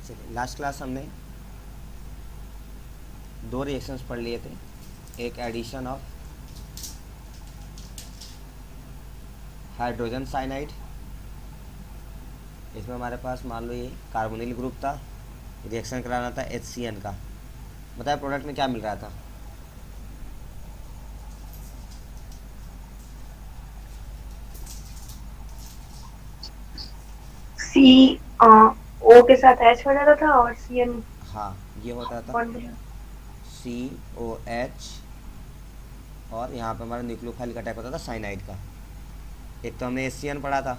चलिए, last class हमने दो रिएक्शंस पढ़ लिए थे। एक एडिशन ऑफ हाइड्रोजन साइनाइड, इसमें हमारे पास मान लो ये कार्बोनिल ग्रुप था, रिएक्शन कराना था HCN का। बताया प्रोडक्ट में क्या मिल रहा था? सी ओ के साथ एच हो जाता था और सी एन हाँ, ये होता था बॉन्ड। COH, और यहाँ पे हमारा न्यूक्लियोफाइल का टाइप होता था साइनाइड का। एक तो हमने HCN पढ़ा था,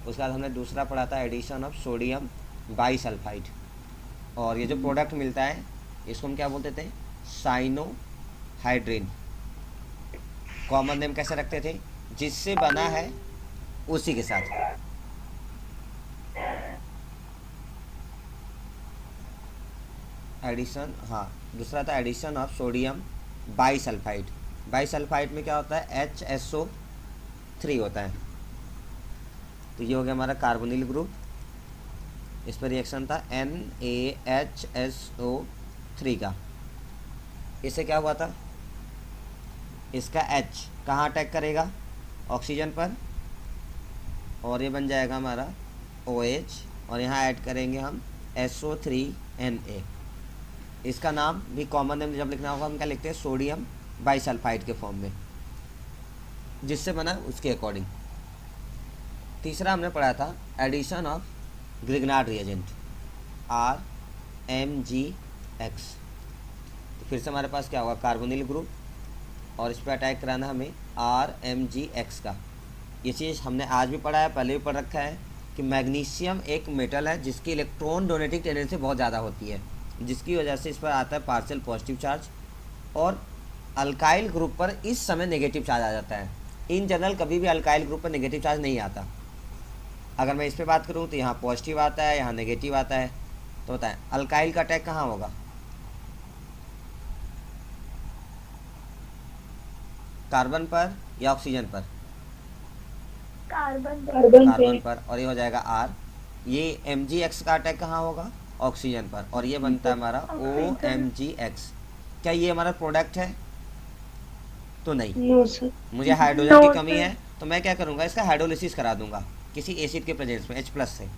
उसके बाद हमने दूसरा पढ़ा था एडिशन ऑफ सोडियम बाईसल्फाइड। और ये जो प्रोडक्ट मिलता है इसको हम क्या बोलते थे? साइनोहाइड्रिन। कॉमन नेम कैसे रखते थे? जिससे बना है उसी के साथ। एडिशन, हाँ, दूसरा था एडिशन ऑफ सोडियम बाईसल्फाइड। बाईसल्फाइड में क्या होता है? HSO3 होता है। तो ये हो गया हमारा कार्बोनिल ग्रुप। इस पर रिएक्शन था NaHSO3 का। इससे क्या हुआ था? इसका H कहाँ अटैक करेगा? ऑक्सीजन पर, और ये बन जाएगा हमारा OH, और यहाँ ऐड करेंगे हम SO3Na। इसका नाम भी कॉमन नेम जब लिखना होगा हम क्या लिखते हैं? सोडियम बाईसल्फाइड के फॉर्म में, जिससे बना उसके अकॉर्डिंग। तीसरा हमने पढ़ा था addition of Grignard reagent RMgX। तो फिर से हमारे पास क्या होगा? कार्बोनिल ग्रुप, और इस पर अटैक कराना हमें RMgX का। ये चीज़ हमने आज भी पढ़ा है, पहले भी पढ़ रखा है कि मैग्नीशियम एक मेटल है जिसकी इलेक्ट्रॉन डोनेटिंग टेंडेंसी बहुत ज़्यादा होती है, जिसकी वजह से इस पर आता है पार्शियल पॉजिटिव चार्ज, और अल्काइल ग्रुप पर इस समय नेगेटिव चार्ज आ जाता है। इन जनरल कभी भी अल्काइल ग्रुप पर नेगेटिव चार्ज नहीं आता। अगर मैं इस पर बात करूँ तो यहाँ पॉजिटिव आता है, यहाँ नेगेटिव आता है। तो बताएं अल्काइल का अटैक कहाँ होगा? कार्बन पर या ऑक्सीजन पर? कार्बन कार्बन पर, और ये हो जाएगा R। ये MgX का अटैक कहाँ होगा? ऑक्सीजन पर, और ये बनता है हमारा OMgX। क्या ये हमारा प्रोडक्ट है? तो नहीं, नो सर। मुझे हाइड्रोजन की कमी है तो मैं क्या करूँगा? इसका हाइड्रोलिसिस करा दूंगा किसी एसिड के प्रेजेंस में H+ से।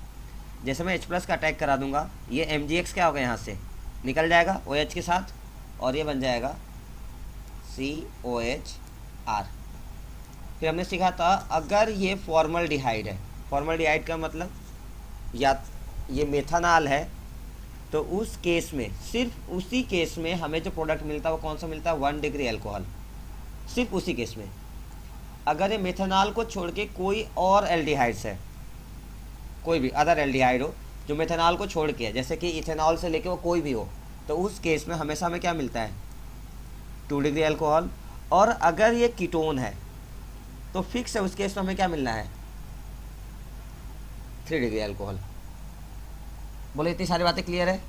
जैसे मैं H+ का अटैक करा दूंगा, ये MgX क्या होगा? यहाँ से निकल जाएगा OH के साथ, और ये बन जाएगा COHR। फिर हमने सीखा था अगर ये फॉर्मल्डिहाइड है, फॉर्मल्डिहाइड का मतलब या ये मेथनॉल है, तो उस केस में, सिर्फ उसी केस में हमें जो प्रोडक्ट मिलता है वो कौन सा मिलता है? 1 डिग्री अल्कोहल। सिर्फ उसी केस में। अगर ये मेथनॉल को छोड़ के कोई और एल्डिहाइड्स है, कोई भी अदर एल्डिहाइड हो जो मेथनॉल को छोड़ के है, जैसे कि इथेनॉल से लेके वो कोई भी हो, तो उस केस में हमेशा हमें क्या मिलता है? 2 डिग्री अल्कोहल। और अगर ये कीटोन है तो फिक्स है, उस केस में हमें क्या मिलना है? 3 डिग्री अल्कोहल। बोले इतनी सारी बातें क्लियर है?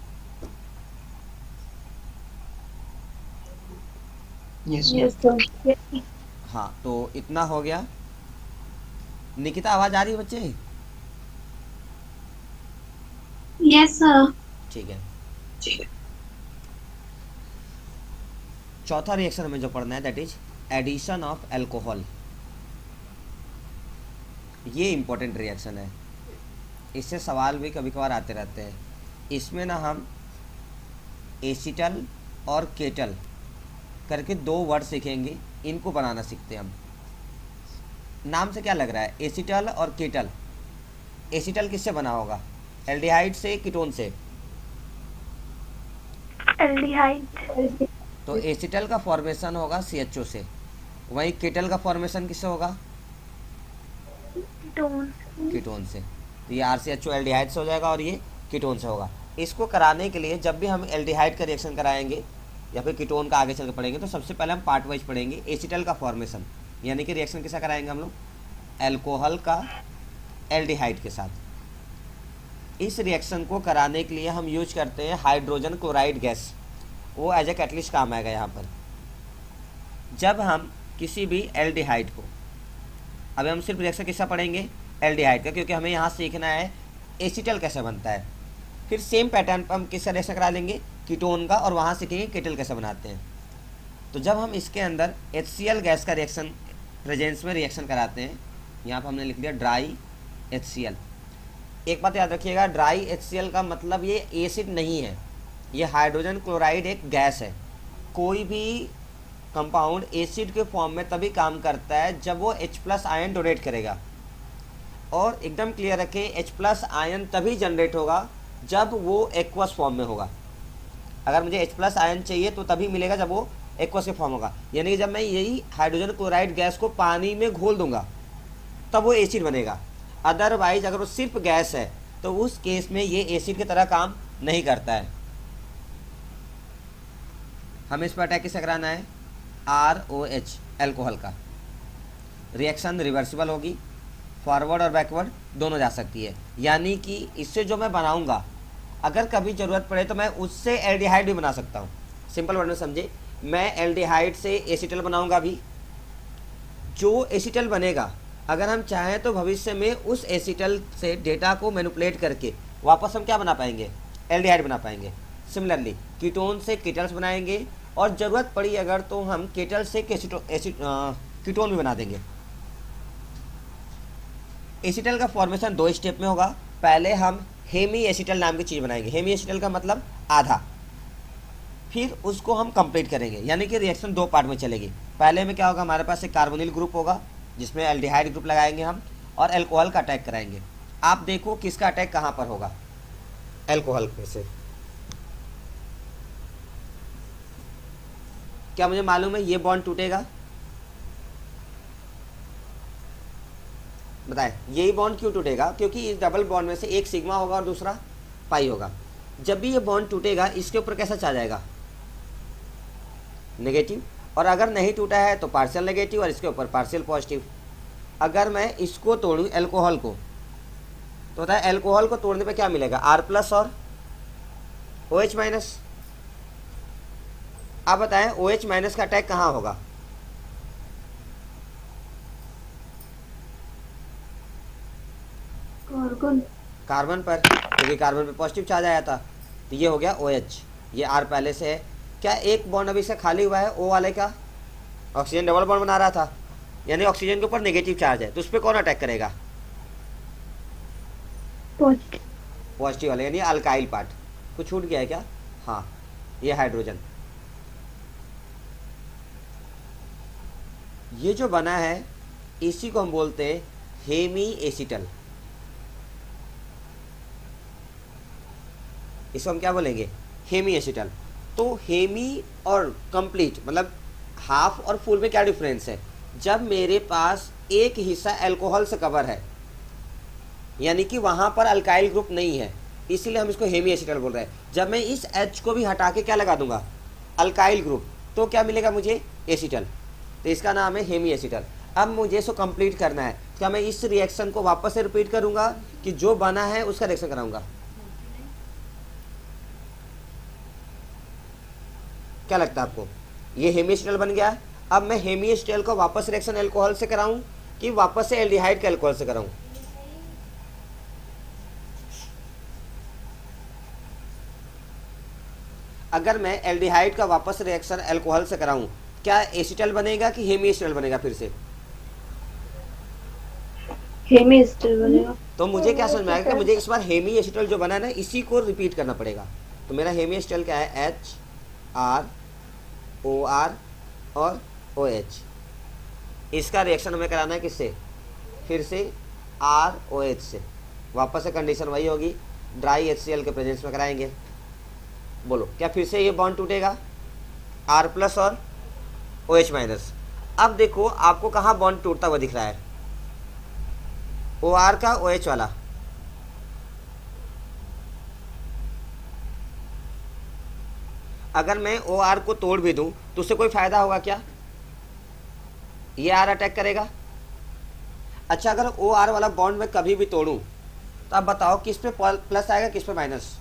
Yes sir. हाँ, तो इतना हो गया। निकिता आवाज़ आ रही है बच्चे? Yes sir. ठीक है। चौथा रिएक्शन हमें जो पढ़ना है that is addition of alcohol. ये इंपॉर्टेंट रिएक्शन है, इससे सवाल भी कभी कभार आते रहते हैं। इसमें ना हम एसिटल और केटल करके 2 वर्ड सीखेंगे, इनको बनाना सीखते हैं हम। नाम से क्या लग रहा है? एसिटल और केटल। एसिटल किससे बना होगा? एल्डिहाइड से, कीटोन से? एल्डिहाइड। तो एसिटल का फॉर्मेशन होगा CHO से, वहीं केटल का फॉर्मेशन किससे होगा? कीटोन। कीटोन से। तो ये RCHO एल्डिहाइड से हो जाएगा और ये कीटोन से होगा। इसको कराने के लिए जब भी हम एल्डिहाइड का रिएक्शन कराएंगे या फिर कीटोन का आगे चल के पढ़ेंगे, तो सबसे पहले हम पार्ट वाइज पढ़ेंगे एसिटल का फॉर्मेशन, यानी कि रिएक्शन किसका कराएंगे हम लोग? अल्कोहल का एल्डिहाइड के साथ। इस रिएक्शन को कराने के लिए हम यूज करते हैं हाइड्रोजन क्लोराइड गैस, वो एज ए कैटलिस्ट काम आएगा यहाँ पर। जब हम किसी भी एल्डिहाइड को, अभी हम सिर्फ रिएक्शन किसका पढ़ेंगे? एल्डिहाइड का, क्योंकि हमें यहाँ सीखना है एसिटल कैसे बनता है। फिर सेम पैटर्न पर हम किसका रिएक्शन करा लेंगे, कीटोन का, और वहाँ सीखेंगे केटल कैसे बनाते हैं। तो जब हम इसके अंदर HCl गैस का रिएक्शन प्रेजेंस में रिएक्शन कराते हैं, यहाँ पर हमने लिख दिया ड्राई HCl। एक बात याद रखिएगा, ड्राई HCl का मतलब ये एसिड नहीं है, ये हाइड्रोजन क्लोराइड एक गैस है। कोई भी कंपाउंड एसिड के फॉर्म में तभी काम करता है जब वो H+ आयन डोनेट करेगा, और एकदम क्लियर रखें H+ आयन तभी जनरेट होगा जब वो एक्वस फॉर्म में होगा। अगर मुझे H+ आयन चाहिए तो तभी मिलेगा जब वो एक्वस के फॉर्म होगा, यानी कि जब मैं यही हाइड्रोजन क्लोराइड गैस को पानी में घोल दूंगा तब वो एसिड बनेगा। अदरवाइज अगर वो सिर्फ गैस है तो उस केस में ये एसिड की तरह काम नहीं करता है। हमें इस पर अटैक किसे कराना है, ROH एल्कोहल का। रिएक्शन रिवर्सिबल होगी, फॉरवर्ड और बैकवर्ड दोनों जा सकती है, यानी कि इससे जो मैं बनाऊंगा अगर कभी ज़रूरत पड़े तो मैं उससे एल्डिहाइड भी बना सकता हूँ। सिंपल वर्ड में समझे, मैं एल्डिहाइड से एसिटल बनाऊंगा भी, जो एसिटल बनेगा अगर हम चाहें तो भविष्य में उस एसिटल से डेटा को मैनिपुलेट करके वापस हम क्या बना पाएंगे, एल्डिहाइड बना पाएंगे। सिमिलरली कीटोन से कीटल्स बनाएंगे, और ज़रूरत पड़ी अगर तो हम कीटल से कीटोन भी बना देंगे। एसिटल का फॉर्मेशन 2 स्टेप में होगा। पहले हम हेमी एसिटल नाम की चीज़ बनाएंगे, हेमी एसिटल का मतलब आधा, फिर उसको हम कंप्लीट करेंगे, यानी कि रिएक्शन 2 पार्ट में चलेगी। पहले में क्या होगा, हमारे पास एक कार्बोनिल ग्रुप होगा जिसमें एल्डिहाइड ग्रुप लगाएंगे हम, और एल्कोहल का अटैक कराएंगे। आप देखो किसका अटैक कहाँ पर होगा, एल्कोहल में से। क्या मुझे मालूम है ये बॉन्ड टूटेगा, बताएं यही बॉन्ड क्यों टूटेगा, क्योंकि इस डबल बॉन्ड में से एक सिग्मा होगा और दूसरा पाई होगा। जब भी ये बॉन्ड टूटेगा इसके ऊपर कैसा चार्ज आएगा, नेगेटिव, और अगर नहीं टूटा है तो पार्शियल नेगेटिव, और इसके ऊपर पार्शियल पॉजिटिव। अगर मैं इसको तोड़ूं एल्कोहल को, तो बताए एल्कोहल को तोड़ने पे क्या मिलेगा, R+ और OH-। आप बताएं OH- का अटैक कहाँ होगा, कार्बन पर, क्योंकि कार्बन पे पॉजिटिव चार्ज आया था। तो ये हो गया OH, ये R पहले से है। क्या एक बॉन्ड अभी से खाली हुआ है, O वाले का, ऑक्सीजन डबल बॉन्ड बना रहा था, यानी ऑक्सीजन के ऊपर नेगेटिव चार्ज है, तो उस पर कौन अटैक करेगा, पॉजिटिव वाले, यानी अल्काइल पार्ट। कुछ छूट गया है क्या, हाँ ये हाइड्रोजन, ये जो बना है इसी को हम बोलते हैं हेमी एसिटल। इसको हम क्या बोलेंगे, हेमी एसिटल। तो हेमी और कंप्लीट मतलब हाफ और फुल में क्या डिफरेंस है, जब मेरे पास एक हिस्सा अल्कोहल से कवर है, यानी कि वहाँ पर अल्काइल ग्रुप नहीं है, इसीलिए हम इसको हेमी एसिटल बोल रहे हैं। जब मैं इस H को भी हटा के क्या लगा दूंगा, अल्काइल ग्रुप, तो क्या मिलेगा मुझे, एसिटल। तो इसका नाम है हेमी एसिटल। अब मुझे इसको कंप्लीट करना है, क्या मैं इस रिएक्शन को वापस से रिपीट करूंगा कि जो बना है उसका रिएक्शन कराऊंगा, क्या लगता है आपको, ये हेमी एसिटल बन गया। अब मैं हेमी एसिटल को वापस रिएक्शन अल्कोहल से कराऊं कि वापस से एल्डिहाइड के अल्कोहल से कराऊं, अगर मैं एल्डिहाइड का वापस रिएक्शन अल्कोहल से कराऊं, क्या एसिटल बनेगा कि हेमी एसिटल बनेगा, फिर से हेमी एसिटल बनेगा। तो मुझे क्या समझ में आएगा कि मुझे इस बार हेमी एसिटल जो बना है ना इसी को रिपीट करना पड़ेगा। तो मेरा हेमी एसिटल क्या है, HROR और OH, इसका रिएक्शन हमें कराना है किससे, फिर से ROH से। वापस से कंडीशन वही होगी, ड्राई HCl के प्रेजेंस में कराएंगे। बोलो क्या फिर से ये बॉन्ड टूटेगा, R+ और OH-। अब देखो आपको कहाँ बॉन्ड टूटता हुआ दिख रहा है, OR का OH वाला, अगर मैं OR को तोड़ भी दूं तो उससे कोई फायदा होगा क्या, ये R अटैक करेगा। अच्छा अगर OR वाला बॉन्ड मैं कभी भी तोड़ूं तो आप बताओ किस पे प्लस आएगा किस पे माइनस,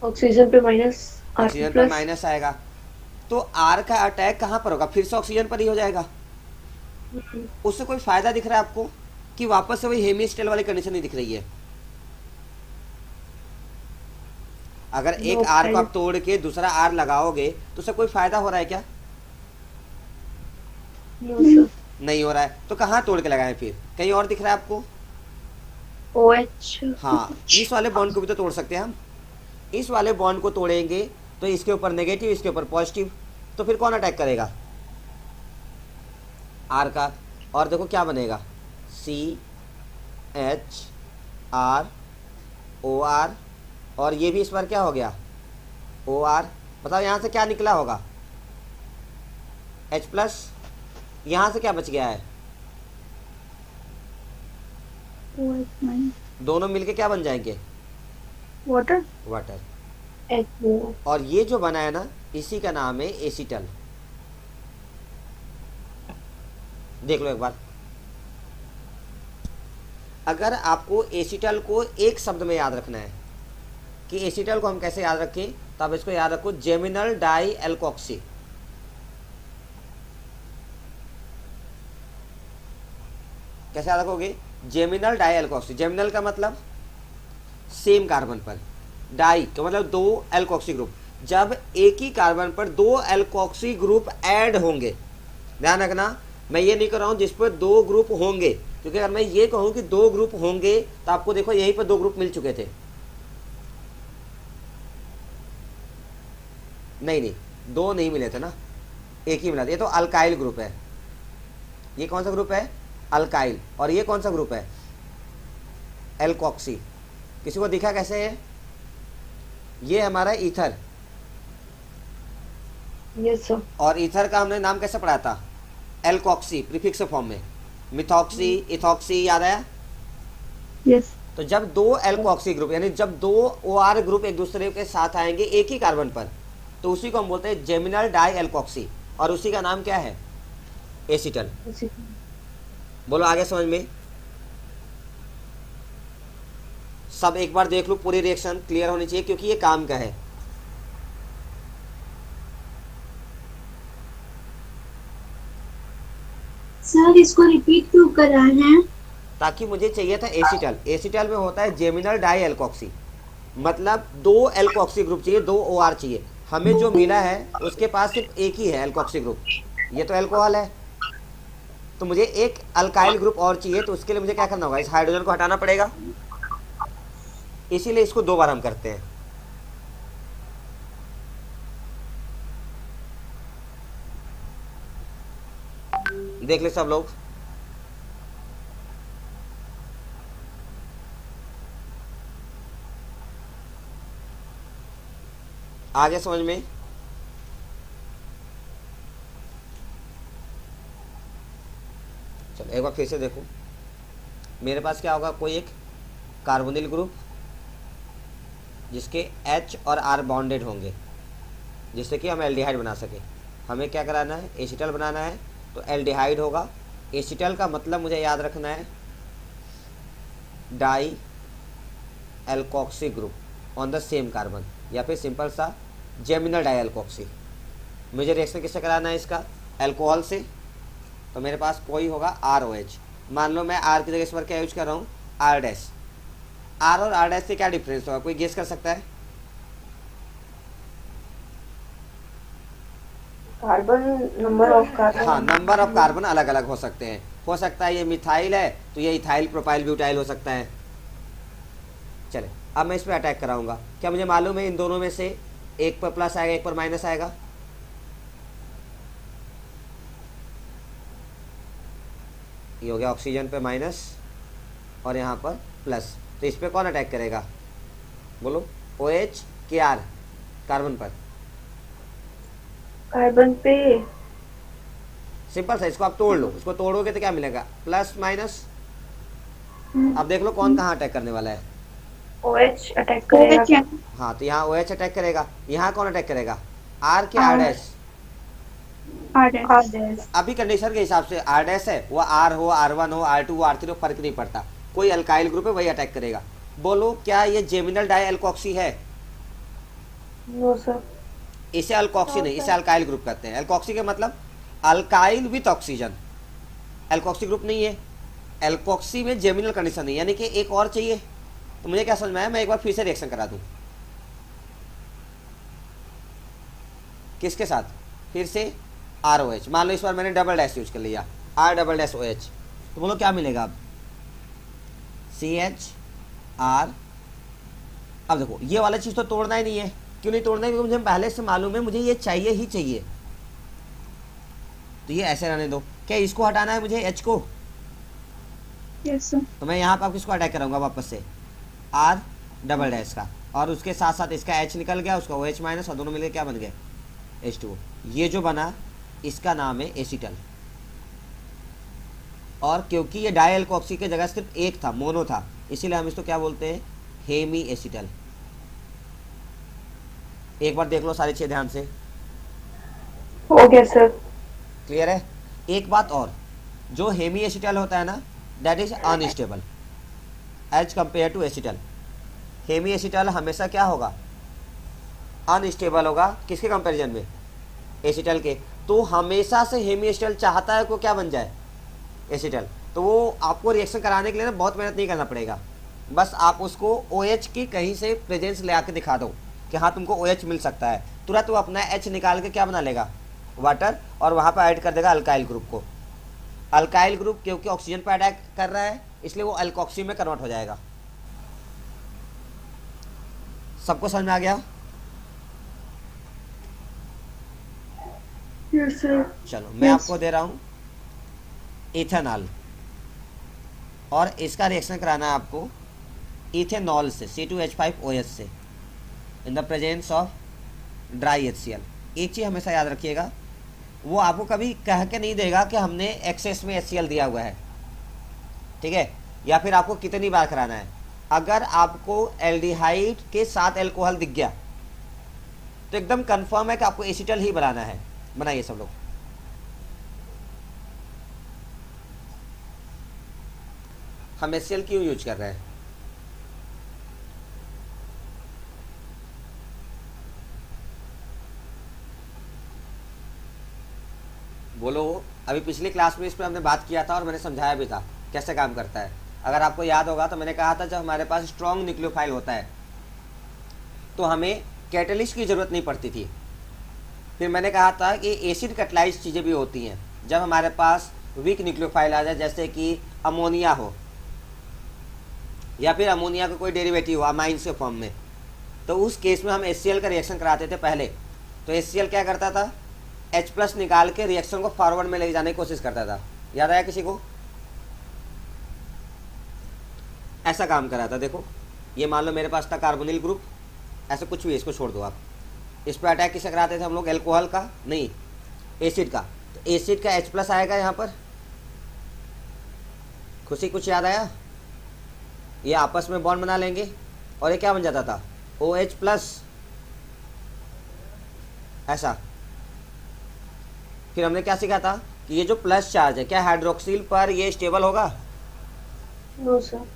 ऑक्सीजन पे माइनस, ऑक्सीजन पे माइनस आएगा। तो R का अटैक कहाँ पर होगा, फिर से ऑक्सीजन पर ही हो जाएगा। उससे कोई फायदा दिख रहा है आपको, कि वापस से वही हेमिस्टेल वाली कंडीशन नहीं दिख रही है? अगर एक No आर को आप फायदा। तोड़ के दूसरा आर लगाओगे तो उससे कोई फायदा हो रहा है क्या? No sir. नहीं हो रहा है। तो कहाँ तोड़ के लगाएं फिर? कहीं और दिख रहा है आपको? OH। हाँ, इस वाले बॉन्ड को भी तो तोड़ सकते हैं हम। इस वाले बॉन्ड को तोड़ेंगे तो इसके ऊपर नेगेटिव, इसके ऊपर पॉजिटिव, तो फिर कौन अटैक करेगा? आर का। और देखो क्या बनेगा, CHROR, और ये भी इस बार क्या हो गया, OR। बताओ यहाँ से क्या निकला होगा? H+। यहाँ से क्या बच गया है? OH-। दोनों मिलके क्या बन जाएंगे? वाटर। वाटर। H2O। और ये जो बना है ना, इसी का नाम है एसीटल। देख लो एक बार। अगर आपको एसीटल को एक शब्द में याद रखना है कि एसीटल को हम कैसे याद रखें, तो आप इसको याद रखो, जेमिनल डाई एल्कोक्सी। कैसे याद रखोगे? Geminal di alkoxy. जेमिनल का मतलब सेम कार्बन पर, डाई का मतलब दो एल्कोक्सी ग्रुप। जब एक ही कार्बन पर दो एल्कोक्सी ग्रुप ऐड होंगे, ध्यान रखना, मैं ये नहीं कर रहा हूं जिस पर दो ग्रुप होंगे, क्योंकि अगर मैं ये कहूं कि दो ग्रुप होंगे तो आपको देखो यहीं पर दो ग्रुप मिल चुके थे। नहीं नहीं, दो नहीं मिले थे ना, एक ही मिला था। ये तो अल्काइल ग्रुप है। ये कौन सा ग्रुप है? अल्काइल। और ये कौन सा ग्रुप है? एल्कोक्सी। किसी को दिखा कैसे है? ये हमारा ईथर। Yes sir. और ईथर का हमने नाम कैसे पढ़ा था? एल्कोक्सी, प्रीफिक्स फॉर्म में। मिथॉक्सी, इथॉक्सी, याद आया? यस। तो जब दो एल्कोक्सी ग्रुप, यानी जब दो OR ग्रुप एक दूसरे के साथ आएंगे एक ही कार्बन पर, तो उसी को हम बोलते हैं जेमिनल डाई एल्कोक्सी, और उसी का नाम क्या है? एसीटल। बोलो आगे समझ में। सब एक बार देख लो, पूरी रिएक्शन क्लियर होनी चाहिए, क्योंकि ये काम का है। सर इसको रिपीट क्यों कर रहे हैं? ताकि मुझे चाहिए था एसीटल। एसीटल में होता है जेमिनल डाई एल्कोक्सी, मतलब दो एल्कोक्सी ग्रुप चाहिए, दो OR चाहिए। हमें जो मिला है उसके पास सिर्फ एक ही है एल्कोक्सी ग्रुप, ये तो अल्कोहल है। तो मुझे एक अल्काइल ग्रुप और चाहिए, तो उसके लिए मुझे क्या करना होगा? इस हाइड्रोजन को हटाना पड़ेगा। इसीलिए इसको दो बार हम करते हैं। देख ले सब लोग। आगे समझ में। चलो एक बार फिर से देखो। मेरे पास क्या होगा? कोई एक कार्बोनिल ग्रुप जिसके H और R बॉन्डेड होंगे, जिससे कि हम एल्डिहाइड बना सके। हमें क्या कराना है? एसीटल बनाना है, तो एल्डिहाइड होगा। एसीटल का मतलब मुझे याद रखना है di alkoxy group on the same carbon, या फिर सिंपल सा जेमिनल डाई एल्कोक्सी। मुझे रिएक्शन किससे कराना है इसका? अल्कोहल से। तो मेरे पास कोई होगा ROH। मान लो मैं R की जगह इस पर क्या यूज कर रहा हूँ? R dash. R और R डैश से क्या डिफरेंस होगा? कोई गेस कर सकता है? Carbon, number of carbon. हाँ, नंबर ऑफ कार्बन अलग अलग हो सकते हैं। हो सकता है ये मिथाइल है तो ये इथाइल प्रोपाइल ब्यूटाइल हो सकता है। चले, अब मैं इस पर अटैक कराऊंगा। क्या मुझे मालूम है इन दोनों में से एक पर प्लस आएगा, एक पर माइनस आएगा? ये हो गया ऑक्सीजन पे माइनस और यहाँ पर प्लस। तो इस पे कौन अटैक करेगा? बोलो। OH के R कार्बन पर। कार्बन पे। सिंपल सा, इसको आप तोड़ लो। इसको तोड़ोगे तो क्या मिलेगा? Plus minus. अब देख लो कौन कहाँ अटैक करने वाला है। OH अटैक करेगा। हाँ, तो यहाँ OH अटैक करेगा। यहाँ कौन अटैक करेगा? R के R डैश। R-। अभी कंडीशन के हिसाब से R डैश है, वो R हो, R1 हो, R2 हो, R3 हो, फर्क नहीं पड़ता। कोई अल्काइल ग्रुप है वही अटैक करेगा। बोलो क्या ये जेमिनल डाई एल्कोक्सी है? No sir. इसे अल्कोक्सी नहीं, इसे अल्काइल ग्रुप कहते हैं। अल्कोक्सी का मतलब alkyl with oxygen. Alkoxy group नहीं है। एल्कोक्सी में जेमिनल कंडीशन है, यानी कि एक और चाहिए। तो मुझे क्या समझ में आया, मैं एक बार फिर से रिएक्शन करा दूं। किसके साथ? फिर से ROH। मान लो इस बार मैंने डबल डैश यूज कर लिया, R+OH। तो बोलो क्या मिलेगा अब? CHR। अब देखो ये वाला चीज़ तो तोड़ना ही नहीं है। क्यों नहीं तोड़ना है? क्योंकि मुझे पहले से मालूम है मुझे ये चाहिए ही चाहिए। तो ये ऐसे रहने दो। क्या इसको हटाना है मुझे, H को? Yes sir. तो मैं यहाँ पर किसको अटैक करूँगा वापस से? R+डैश का, और उसके साथ साथ इसका H निकल गया, उसका OH- और दोनों मिलकर क्या बन गए? H2O। ये जो बना इसका नाम है एसिटल। और क्योंकि ये डाई एल्कोक्सी की जगह सिर्फ एक था, मोनो था, इसीलिए हम इसको क्या बोलते हैं? Hemi acetal. एक बार देख लो सारी चीज़ें ध्यान से। Okay sir. क्लियर है? एक बात और, जो हेमी एसिटल होता है ना, that is unstable as compare to acetal. Hemi acetal हमेशा क्या होगा? अनस्टेबल होगा। किसके कंपैरिजन में? एसिटल के। तो हमेशा से हेमी एसिटल चाहता है को क्या बन जाए? एसिटल। तो वो आपको रिएक्शन कराने के लिए ना बहुत मेहनत नहीं करना पड़ेगा, बस आप उसको OH की कहीं से प्रेजेंस ले आके दिखा दो कि हाँ तुमको OH मिल सकता है, तुरंत वो अपना H निकाल के क्या बना लेगा? वाटर, और वहाँ पर ऐड कर देगा अल्काइल ग्रुप को। अल्काइल ग्रुप क्योंकि ऑक्सीजन पर अटैक कर रहा है, इसलिए वो अल्कोक्सी में कन्वर्ट हो जाएगा। सबको समझ में आ गया? Yes sir. चलो मैं आपको दे रहा हूँ इथेनॉल, और इसका रिएक्शन कराना है आपको इथेनॉल से, C2H5OH से, in the presence of dry HCl। एक चीज़ हमेशा याद रखिएगा, वो आपको कभी कह के नहीं देगा कि हमने एक्सेस में HCl दिया हुआ है, ठीक है? या फिर आपको कितनी बार कराना है। अगर आपको एल्डिहाइड के साथ एल्कोहल दिख गया तो एकदम कंफर्म है कि आपको एसिटल ही बनाना है। बनाइए सब लोग। हम HCl क्यों यूज कर रहे हैं? बोलो। अभी पिछली क्लास में इस पर हमने बात किया था और मैंने समझाया भी था कैसे काम करता है। अगर आपको याद होगा तो मैंने कहा था जब हमारे पास स्ट्रॉन्ग न्यूक्लियोफाइल होता है तो हमें कैटलिस्ट की ज़रूरत नहीं पड़ती थी। फिर मैंने कहा था कि एसिड कैटलाइज्ड चीज़ें भी होती हैं जब हमारे पास वीक न्यूक्लियोफाइल आ जाए, जैसे कि अमोनिया हो या फिर अमोनिया का कोई डेरिवेटिव हो अमाइंस के फॉर्म में, तो उस केस में हम HCl का रिएक्शन कराते थे पहले। तो HCl क्या करता था? H+ निकाल के रिएक्शन को फॉरवर्ड में ले जाने की कोशिश करता था। याद आया किसी को? ऐसा काम करा था। देखो ये मान लो मेरे पास था कार्बोनिल ग्रुप, ऐसा कुछ भी, इसको छोड़ दो आप। इस पर अटैक किसे कराते थे हम लोग? एल्कोहल का नहीं, एसिड का। तो एसिड का H+ आएगा यहाँ पर। खुशी कुछ याद आया? ये आपस में बॉन्ड बना लेंगे और ये क्या बन जाता था? OH+। ऐसा। फिर हमने क्या सीखा था कि ये जो प्लस चार्ज है, क्या हाइड्रोक्सिल पर ये स्टेबल होगा? No sir.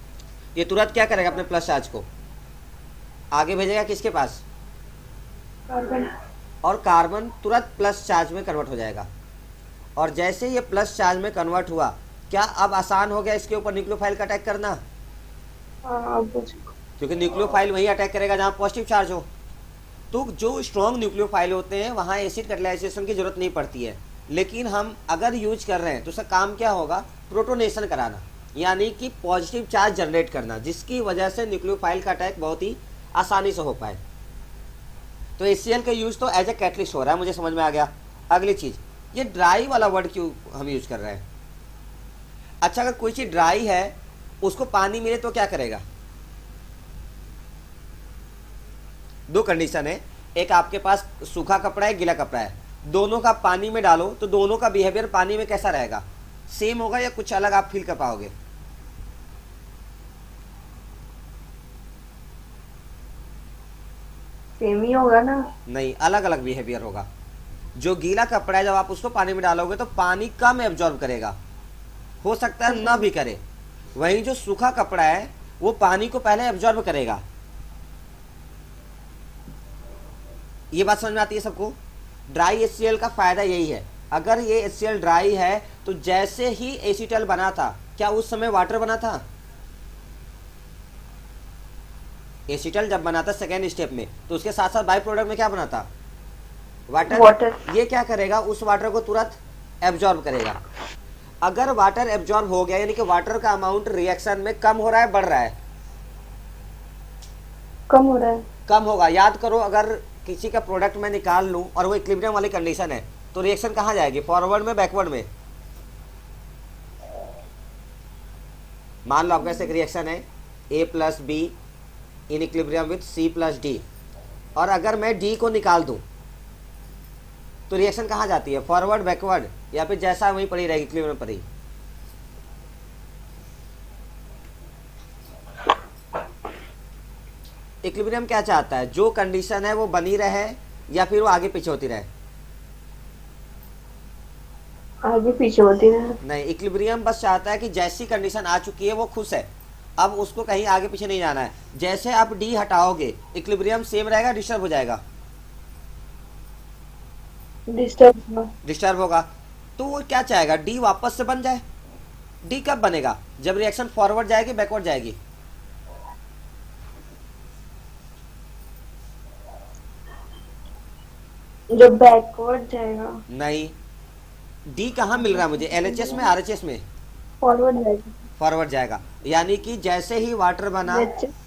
ये तुरंत क्या करेगा? अपने प्लस चार्ज को आगे भेजेगा किसके पास? कार्बन। और कार्बन तुरंत प्लस चार्ज में कन्वर्ट हो जाएगा। और जैसे ये प्लस चार्ज में कन्वर्ट हुआ, क्या अब आसान हो गया इसके ऊपर न्यूक्लियोफाइल का अटैक करना? हाँ, क्योंकि न्यूक्लियोफाइल वही अटैक करेगा जहाँ पॉजिटिव चार्ज हो। तो जो स्ट्रॉन्ग न्यूक्लियोफाइल होते हैं वहाँ एसिड कैटलाइजेशन की जरूरत नहीं पड़ती है। लेकिन हम अगर यूज कर रहे हैं तो उसका काम क्या होगा? प्रोटोनेशन कराना, यानी कि पॉजिटिव चार्ज जनरेट करना, जिसकी वजह से न्यूक्लियोफाइल का अटैक बहुत ही आसानी से हो पाए। तो HCl का यूज तो एज ए कैटलिस्ट हो रहा है, मुझे समझ में आ गया। अगली चीज़, ये ड्राई वाला वर्ड क्यों हम यूज कर रहे हैं? अच्छा, अगर कोई चीज़ ड्राई है उसको पानी मिले तो क्या करेगा? दो कंडीशन है, एक आपके पास सूखा कपड़ा है, गीला कपड़ा है, दोनों का पानी में डालो तो दोनों का बिहेवियर पानी में कैसा रहेगा? सेम होगा या कुछ अलग आप फील कर पाओगे? सेम ही होगा ना? नहीं, अलग अलग बिहेवियर होगा। जो गीला कपड़ा है जब आप उसको पानी में डालोगे तो पानी कम एब्जॉर्ब करेगा, हो सकता है ना भी करे। वहीं जो सूखा कपड़ा है वो पानी को पहले एब्जॉर्ब करेगा। ये बात समझ में आती है सबको? ड्राई HCl का फायदा यही है। अगर ये HCl ड्राई है तो जैसे ही एसिटल बना था क्या उस समय वाटर बना था? एसिटल जब बना था सेकेंड स्टेप में, तो उसके साथ साथ बाई प्रोडक्ट में क्या बना था? वाटर। वाटर। ये क्या करेगा, उस वाटर को तुरंत एब्जॉर्ब करेगा। अगर वाटर एब्जॉर्ब हो गया, यानी कि वाटर का अमाउंट रिएक्शन में कम हो रहा है, बढ़ रहा है? कम हो रहा है। कम होगा। याद करो, अगर किसी का प्रोडक्ट मैं निकाल लूं और वो इक्विलिब्रियम वाली कंडीशन है, तो रिएक्शन कहाँ जाएगी? फॉरवर्ड में, बैकवर्ड में? मान लो आपका एक रिएक्शन है A plus B in equilibrium with C plus D, और अगर मैं डी को निकाल दूं तो रिएक्शन कहाँ जाती है? फॉरवर्ड, बैकवर्ड, या फिर जैसा वहीं पड़ी रहेगी, इक्विलिब्रियम पर ही? इक्विलिब्रियम क्या चाहता है? जो कंडीशन है वो बनी रहे या फिर वो आगे पीछे होती रहे? आगे पीछे होती है। नहीं, इक्विलिब्रियम बस चाहता है कि जैसी कंडीशन आ चुकी है वो खुश है, अब उसको कहीं आगे पीछे नहीं जाना है। जैसे आप डी हटाओगे, इक्विलिब्रियम सेम रहेगा, डिस्टर्ब हो जाएगा? डिस्टर्ब होगा। तो वो क्या चाहेगा? डी वापस से बन जाए। डी कब बनेगा? जब रिएक्शन फॉरवर्ड जाएगी, बैकवर्ड जाएगी? जब बैकवर्ड जाएगा। नहीं, डी कहाँ मिल रहा है मुझे? एलएचएस में, आरएचएस में? फॉरवर्ड जाएगा। फॉरवर्ड जाएगा। यानी कि जैसे ही वाटर बना,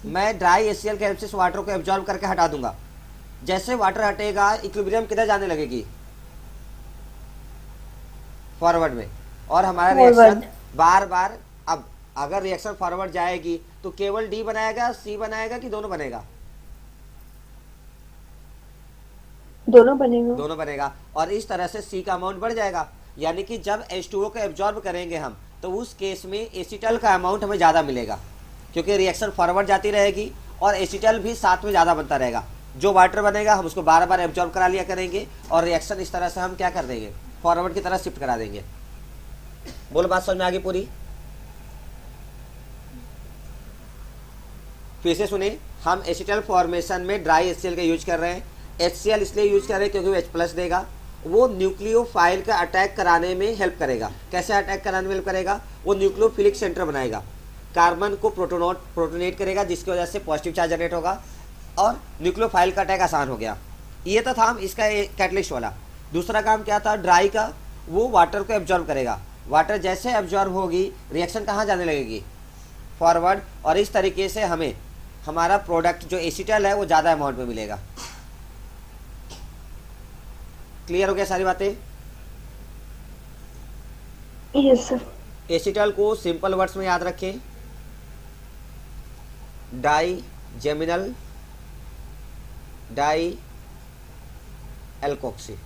मैं ड्राई एसीएल के हेल्प से वाटर को एब्जॉर्ब करके हटा दूंगा। जैसे वाटर हटेगा, इक्विलिब्रियम किधर जाने लगेगी? फॉरवर्ड में। और हमारा रिएक्शन बार बार, अब अगर रिएक्शन फॉरवर्ड जाएगी तो केवल डी बनाएगा, सी बनाएगा, कि दोनों बनेगा? दोनों बनेगा। दोनों बनेगा। और इस तरह से सी का अमाउंट बढ़ जाएगा। यानी कि जब H2O को एब्जॉर्ब करेंगे हम, तो उस केस में एसिटल का अमाउंट हमें ज़्यादा मिलेगा, क्योंकि रिएक्शन फॉरवर्ड जाती रहेगी और एसिटल भी साथ में ज़्यादा बनता रहेगा। जो वाटर बनेगा हम उसको बार बार एब्जॉर्ब करा लिया करेंगे, और रिएक्शन इस तरह से हम क्या कर देंगे? फॉरवर्ड की तरह शिफ्ट करा देंगे। बोलो, बात समझ में आ गई पूरी? फिर से सुने, हम एसिटल फॉर्मेशन में ड्राई HCl का यूज कर रहे हैं। HCl इसलिए यूज कर रहे हैं क्योंकि वो H+ देगा। वो न्यूक्लियोफाइल का अटैक कराने में हेल्प करेगा। कैसे अटैक कराने में हेल्प करेगा? वो न्यूक्लियोफिलिक सेंटर बनाएगा, कार्बन को प्रोटोनेट करेगा, जिसकी वजह से पॉजिटिव चार्ज जनरेट होगा और न्यूक्लियोफाइल का अटैक आसान हो गया। ये तो था इसका कैटलिस्ट वाला। दूसरा काम क्या था ड्राई का? वो वाटर को एब्जॉर्ब करेगा। वाटर जैसे एब्जॉर्ब होगी, रिएक्शन कहाँ जाने लगेगी? फॉरवर्ड। और इस तरीके से हमें हमारा प्रोडक्ट जो एसिटल है वो ज़्यादा अमाउंट में मिलेगा। क्लियर हो गया सारी बातें? Yes sir. एसिटल को सिंपल वर्ड्स में याद रखें, डाई जेमिनल डाई एल्कोक्सी।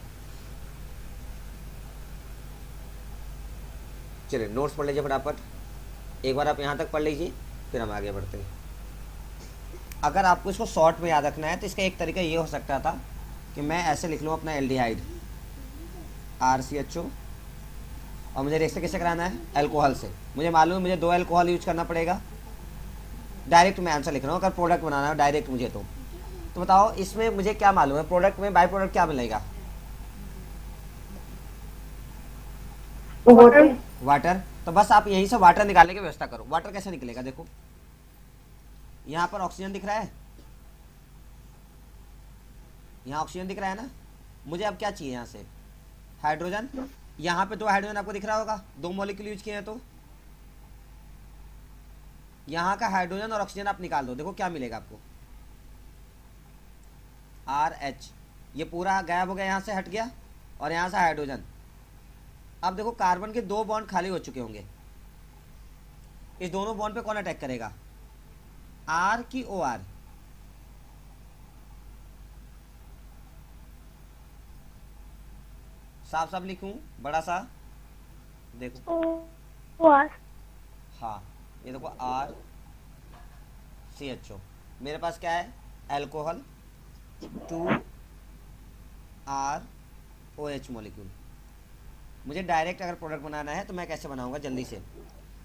चलिए नोट्स पढ़ लीजिए फटाफट। एक बार आप यहाँ तक पढ़ लीजिए, फिर हम आगे बढ़ते हैं। अगर आपको इसको शॉर्ट में याद रखना है तो इसका एक तरीका ये हो सकता था कि मैं ऐसे लिख लूँ अपना एल्डिहाइड RCHO, और मुझे रिएक्शन कैसे कराना है? अल्कोहल से। मुझे मालूम है मुझे 2 अल्कोहल यूज करना पड़ेगा। डायरेक्ट मैं आंसर लिख रहा हूँ, अगर प्रोडक्ट बनाना है डायरेक्ट मुझे तो बताओ इसमें मुझे क्या मालूम है? प्रोडक्ट में बाय प्रोडक्ट क्या मिलेगा? वाटर। तो बस आप यहीं से वाटर निकालने की व्यवस्था करो। वाटर कैसे निकलेगा? देखो यहाँ पर ऑक्सीजन दिख रहा है, यहाँ ऑक्सीजन दिख रहा है ना। मुझे अब क्या चाहिए? यहाँ से हाइड्रोजन। यहाँ पे 2 हाइड्रोजन आपको दिख रहा होगा, 2 मॉलिक्यूल यूज किए हैं। तो यहाँ का हाइड्रोजन और ऑक्सीजन आप निकाल दो, देखो क्या मिलेगा आपको? RH। ये पूरा गायब हो गया, यहाँ से हट गया, और यहाँ से हाइड्रोजन। अब देखो कार्बन के 2 बॉन्ड खाली हो चुके होंगे। इस दोनों बॉन्ड पे कौन अटैक करेगा? R की OR? साफ साफ लिखूं बड़ा सा? देखो OR। हाँ, ये देखो RCHO। मेरे पास क्या है? Alcohol 2ROH molecule. मुझे डायरेक्ट अगर प्रोडक्ट बनाना है तो मैं कैसे बनाऊंगा जल्दी से?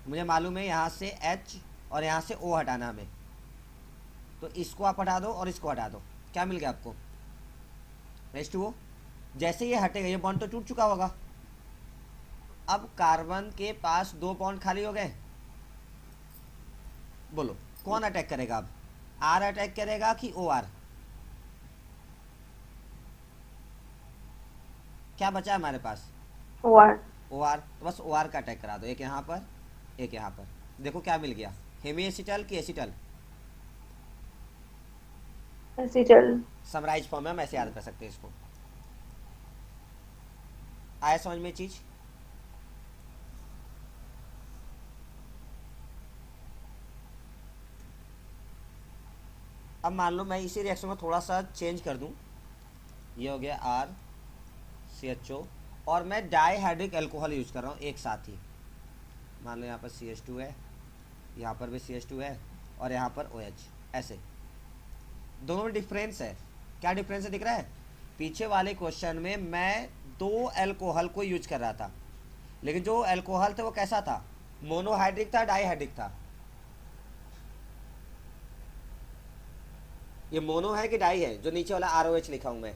मुझे मालूम है यहाँ से H और यहाँ से O हटाना हमें, तो इसको आप हटा दो और इसको हटा दो। क्या मिल गया आपको? H2O। जैसे ये हटेगा, ये बॉन्ड तो टूट चुका होगा। अब कार्बन के पास 2 बॉन्ड खाली हो गए, बोलो कौन अटैक करेगा अब, आर अटैक करेगा कि ओ आर? क्या बचा है हमारे पास? O R. ओ आर, तो बस ओ आर का अटैक करा दो, एक यहाँ पर एक यहाँ पर। देखो क्या मिल गया, हेमी एसिटल की एसिटल? एसिटल। समराइज फॉर्म में हम ऐसे याद कर सकते हैं इसको। आया समझ में चीज? अब मान लो मैं इसी रिएक्शन को थोड़ा सा चेंज कर दूं, ये हो गया आर सी एच ओ, और मैं डाईहाइड्रिक अल्कोहल यूज कर रहा हूँ एक साथ ही। मान लो यहाँ पर सी एच टू है, यहाँ पर भी सी एच टू है, और यहाँ पर ओ एच, ऐसे दोनों में डिफरेंस है। क्या डिफरेंस है दिख रहा है? पीछे वाले क्वेश्चन में मैं 2 अल्कोहल को यूज कर रहा था, लेकिन जो अल्कोहल था वो कैसा था, मोनोहाइड्रिक था डाईहाइड्रिक था? ये मोनो है कि डाई है, जो नीचे वाला आर ओ एच लिखा हूं मैं?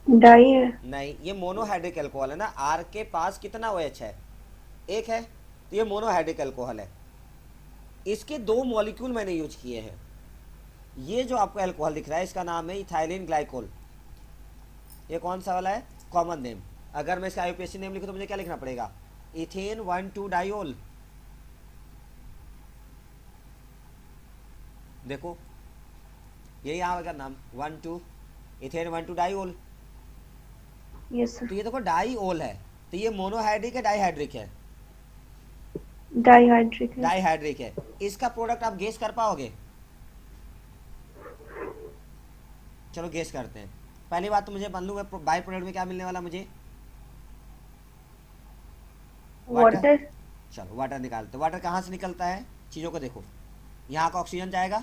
डाई है। नहीं, ये मोनोहाइड्रिक अल्कोहल है ना। आर के पास कितना ओ एच है, एक है, तो ये मोनोहाइड्रिक अल्कोहल है। इसके 2 मॉलिक्यूल मैंने यूज किए हैं। ये जो आपको अल्कोहल दिख रहा है इसका नाम है इथाइलिन ग्लाइकोल। ये कौन सा वाला है, कॉमन नेम। अगर मैं इसका आईयूपीएसी नेम लिखूं तो मुझे क्या लिखना पड़ेगा, इथेन 1,2 डाइओल। देखो यही आएगा नाम, 1,2 इथेन 1,2 डाइओल। Yes sir. तो ये देखो डाइओल है, तो ये मोनोहाइड्रिक है डाईहाइड्रिक है? डाईहाइड्रिक है। डाईहाइड्रिक है। इसका प्रोडक्ट आप गेस कर पाओगे? चलो गेस करते हैं। पहली बात तो मुझे मान लूँ मैं बाई प्रोडक्ट में क्या मिलने वाला मुझे, वाटर। चलो वाटर निकालते। वाटर कहाँ से निकलता है, चीज़ों को देखो, यहाँ का ऑक्सीजन जाएगा,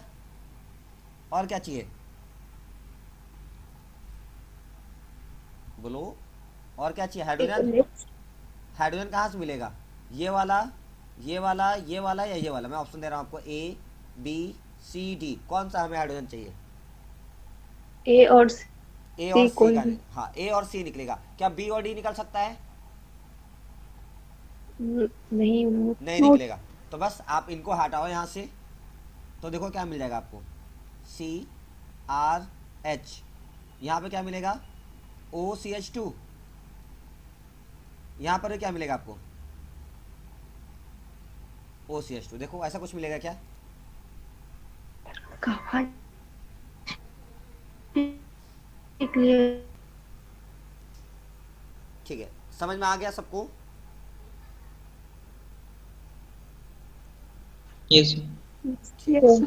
और क्या चाहिए बोलो, और क्या चाहिए, हाइड्रोजन। हाइड्रोजन कहाँ से मिलेगा, ये वाला ये वाला ये वाला या ये वाला? मैं ऑप्शन दे रहा हूँ आपको, ए बी सी डी, कौन सा हमें हाइड्रोजन चाहिए? ए और ए और सी सी कोई का, भी। हाँ ए और सी निकलेगा। क्या बी और डी निकल सकता है? नहीं। नहीं निकलेगा। तो बस आप इनको हटाओ यहाँ से, तो देखो क्या मिल जाएगा आपको, सी आर एच, यहाँ पे क्या मिलेगा, ओ सी एच टू। यहाँ पर क्या मिलेगा आपको, ओ सी एच टू। देखो ऐसा कुछ मिलेगा क्या? कहाँ निकले? ठीक है, समझ में आ गया सबको? Yes yes.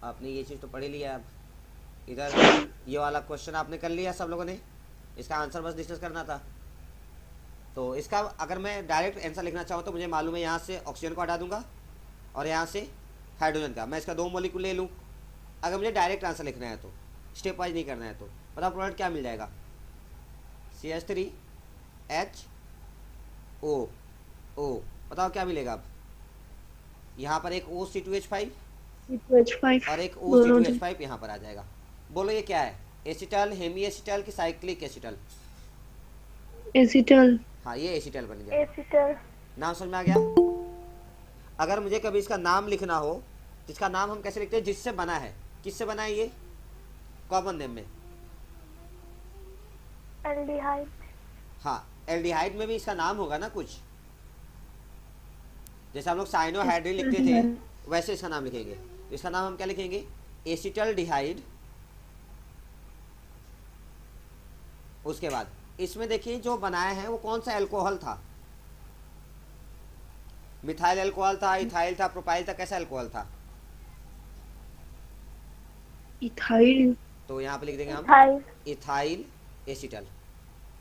आपने ये चीज़ तो पढ़ ही लिया। अब इधर ये वाला क्वेश्चन आपने कर लिया सब लोगों ने, इसका आंसर बस डिस्कस करना था। तो इसका अगर मैं डायरेक्ट आंसर लिखना चाहूँ तो मुझे मालूम है, यहाँ से ऑक्सीजन को हटा दूंगा और यहाँ से हाइड्रोजन का, मैं इसका 2 मॉलिक्यूल ले लूँ। अगर मुझे डायरेक्ट आंसर लिखना है तो, स्टेप वाइज नहीं करना है तो, बताओ प्रोडक्ट क्या मिल जाएगा, CH3 H O O, बताओ क्या मिलेगा अब? यहाँ पर एक OC2H5 C2H5 और एक दोनों OC2H5 यहाँ पर आ जाएगा। बोलो ये क्या है, एसिटल, हेमी एसिटल की साइक्लिक एसिटल? एसिटल। हाँ ये एसिटल बन गया। एसिटल। नाम समझ में आ गया? अगर मुझे कभी इसका नाम लिखना हो, जिसका नाम हम कैसे लिखते हैं, जिससे बना है, किससे बना है ये, कॉमन नेम में? एल्डिहाइड। हाँ एल्डिहाइड में भी इसका नाम होगा ना कुछ, जैसे हम लोग साइनोहाइड्रिन लिखते थे वैसे इसका नाम लिखेंगे। इसका नाम हम क्या लिखेंगे, एसिटल डिहाइड। उसके बाद इसमें देखिए जो बनाया है वो कौन सा अल्कोहल था, मिथाइल अल्कोहल था, इथाइल था, प्रोपाइल था, कैसा अल्कोहल था? इथाइल। तो यहाँ पे लिख देंगे हम इथाइल एसिटल।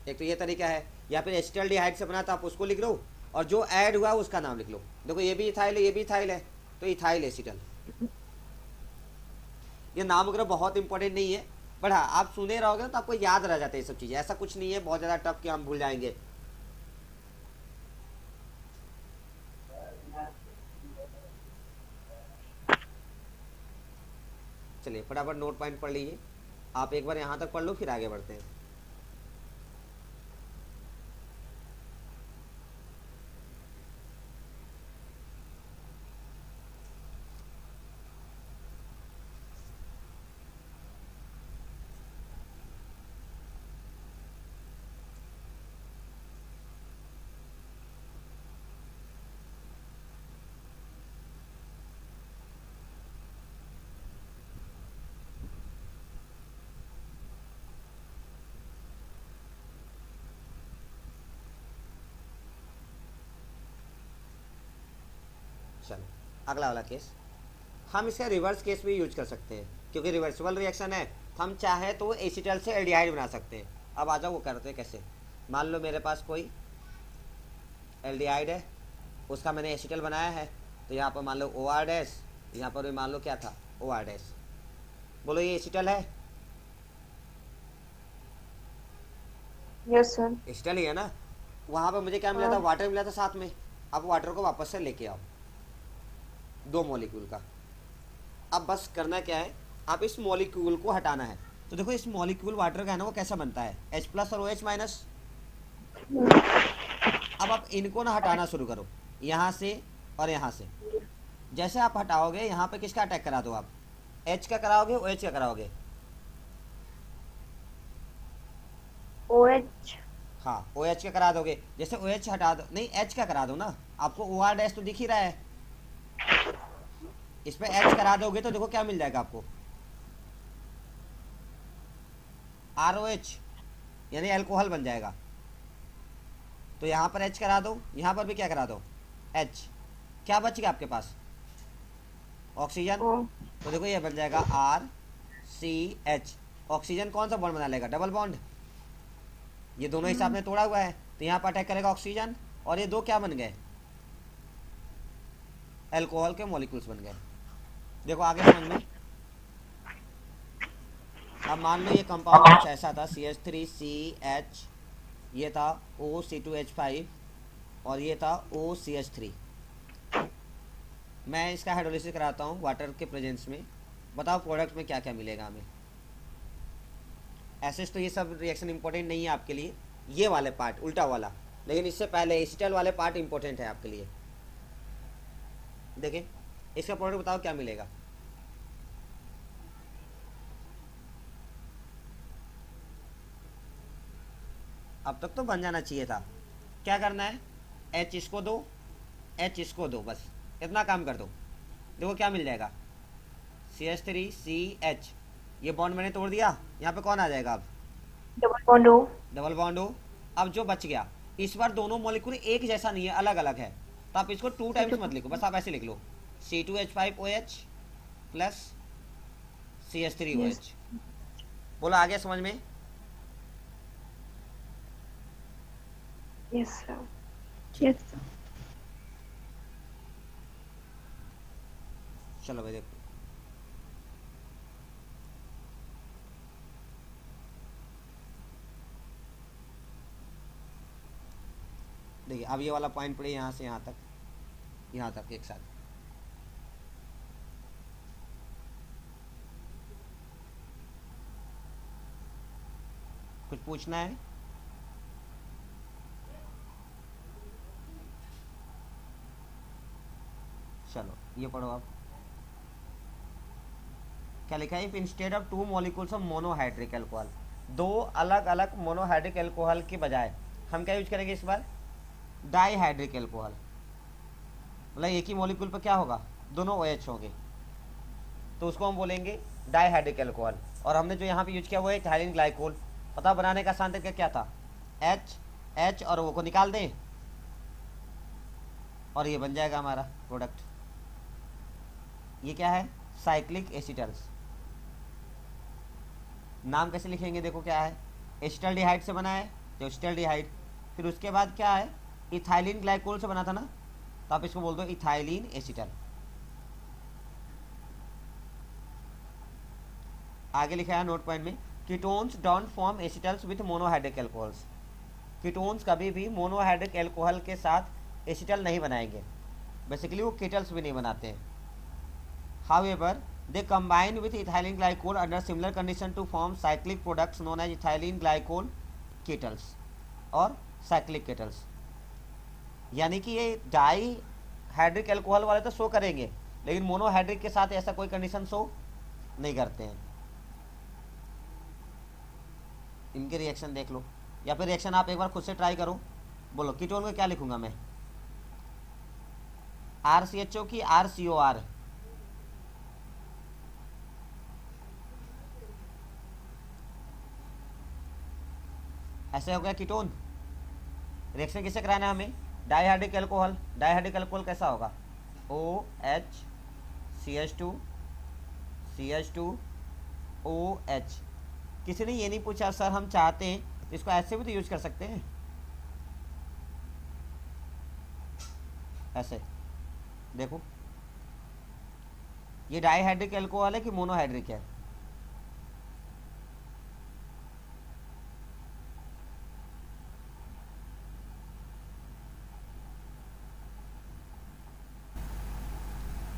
एक तो ये तरीका है, या फिर एसिटल डिहाइड से बना था आप उसको लिख लो, और जो ऐड हुआ उसका नाम लिख लो। देखो ये भी इथाइल है, ये भी इथाइल है, तो इथाइल एसिटल। ये नाम वगैरह बहुत इंपॉर्टेंट नहीं है, बट हाँ आप सुने रहोगे तो आपको याद रह जाते हैं ये सब चीज़ें। ऐसा कुछ नहीं है बहुत ज़्यादा टफ कि हम भूल जाएंगे। चलिए फटाफट नोट पॉइंट पढ़ लीजिए। आप एक बार यहाँ तक पढ़ लो फिर आगे बढ़ते हैं। चलो अगला वाला केस, हम इसका रिवर्स केस भी यूज कर सकते हैं क्योंकि रिवर्सिबल रिएक्शन है, तो हम चाहे तो एसीटल से एल्डिहाइड बना सकते हैं। अब आ जाओ वो करते हैं कैसे। मान लो मेरे पास कोई एल्डिहाइड है, उसका मैंने एसीटल बनाया है, तो यहाँ पर मान लो ओ आर डैश, यहाँ पर भी मान लो क्या था ओ आर डैश। बोलो ये एसीटल है? Yes sir. एसीटल ही है ना। वहाँ पर मुझे क्या मिला था, हाँ। वाटर मिला था साथ में। अब वाटर को वापस से लेके आओ 2 मॉलिक्यूल का। अब बस करना क्या है, आप इस मॉलिक्यूल को हटाना है। तो देखो इस मॉलिक्यूल वाटर का है ना, वो कैसा बनता है H प्लस और OH माइनस। अब आप इनको ना हटाना शुरू करो, यहाँ से और यहाँ से। जैसे आप हटाओगे यहाँ पे किसका अटैक करा दो आप, H का कराओगे OH का कराओगे? OH। हाँ OH का करा दोगे। जैसे OH हटा दो, नहीं H का करा दो ना, आपको OR डैश तो दिख ही रहा है, इस पे H करा दोगे तो देखो क्या मिल जाएगा आपको, ROH, यानी अल्कोहल बन जाएगा। तो यहाँ पर H करा दो, यहाँ पर भी क्या करा दो H, क्या बच गया आपके पास, ऑक्सीजन। तो देखो ये बन जाएगा RCH। ऑक्सीजन कौन सा बॉन्ड बना लेगा, डबल बॉन्ड। ये दोनों हिसाब में तोड़ा हुआ है, तो यहाँ पर अटैक करेगा ऑक्सीजन, और ये दो क्या बन गए, अल्कोहल के मॉलिक्यूल्स बन गए। देखो आगे समझ में। अब मान लो ये कंपाउंड कुछ ऐसा था CH3CH, ये था OC2H5, और ये था OCH3। मैं इसका हाइड्रोलिसिस कराता हूँ वाटर के प्रेजेंस में। बताओ प्रोडक्ट में क्या क्या मिलेगा हमें। ऐसे तो ये सब रिएक्शन इंपॉर्टेंट नहीं है आपके लिए, ये वाले पार्ट उल्टा वाला, लेकिन इससे पहले एसिटल वाले पार्ट इंपॉर्टेंट है आपके लिए। देखें इसका प्रोडक्ट बताओ क्या मिलेगा। अब तक तो बन जाना चाहिए था। क्या करना है, H इसको दो, H इसको दो, बस इतना काम कर दो। देखो क्या मिल जाएगा, CH3CH, ये बॉन्ड मैंने तोड़ दिया, यहाँ पे कौन आ जाएगा अब, double bond O। Double bond हो। अब जो बच गया, इस बार दोनों मॉलिक्यूल एक जैसा नहीं है, अलग अलग है, तो आप इसको 2 टाइम्स मत लिखो, बस आप ऐसे लिख लो C2H5OH प्लस CH3OH। बोला आ गया समझ में। Yes sir. Yes, sir. चलो भाई देखो, देखिए अब ये वाला पॉइंट पड़े यहाँ से यहाँ तक एक साथ। कुछ पूछना है? चलो ये पढ़ो आप, क्या लिखा है, if instead of 2 molecules of monohydric alcohol, 2 अलग अलग मोनोहाइड्रिक अल्कोहल के बजाय हम क्या यूज करेंगे इस बार, डाईहाइड्रिक अल्कोहल। मतलब एक ही मॉलिक्यूल पर क्या होगा, दोनों OH होंगे, तो उसको हम बोलेंगे डाईहाइड्रिक अल्कोहल। और हमने जो यहाँ पे यूज किया वो है इथाइलिन ग्लाइकोल। पता बनाने का आसान तरीका क्या था, H और वो को निकाल दें और ये बन जाएगा हमारा प्रोडक्ट। ये क्या है, साइक्लिक एसिटल्स। नाम कैसे लिखेंगे, देखो क्या है, एसिटल्डिहाइड से बना है तो एसिटल्डिहाइड, फिर उसके बाद क्या है, इथाइलिन ग्लाइकोल से बना था ना, तो आप इसको बोल दो इथाइलिन एसिटल। आगे लिखा है नोट पॉइंट में, ketones don't form acetals with monohydric alcohols. Ketones कभी भी मोनोहाइड्रिक अल्कोहल के साथ एसिटल नहीं बनाएंगे, बेसिकली वो कीटल्स भी नहीं बनाते हैं। However, they combine with ethylene glycol under similar condition to form cyclic products known as ethylene glycol kettles और cyclic kettles। यानी कि ये डाई हाइड्रिक अल्कोहल वाले तो शो करेंगे, लेकिन मोनोहाइड्रिक के साथ ऐसा कोई कंडीशन शो नहीं करते हैं। इनके रिएक्शन देख लो, या फिर रिएक्शन आप एक बार खुद से ट्राई करो। बोलो कीटोन में क्या लिखूंगा मैं, RCHO की RCOR। ऐसे हो गया कीटोन। रिएक्शन किससे कराना है हमें, डाईहाइड्रिक अल्कोहल। डाईहाइड्रिक अल्कोहल कैसा होगा, CH2OH। किसी ने ये नहीं पूछा सर हम चाहते हैं तो इसको ऐसे भी तो यूज कर सकते हैं, ऐसे देखो ये डाईहाइड्रिक अल्कोहल है कि मोनोहाइड्रिक है?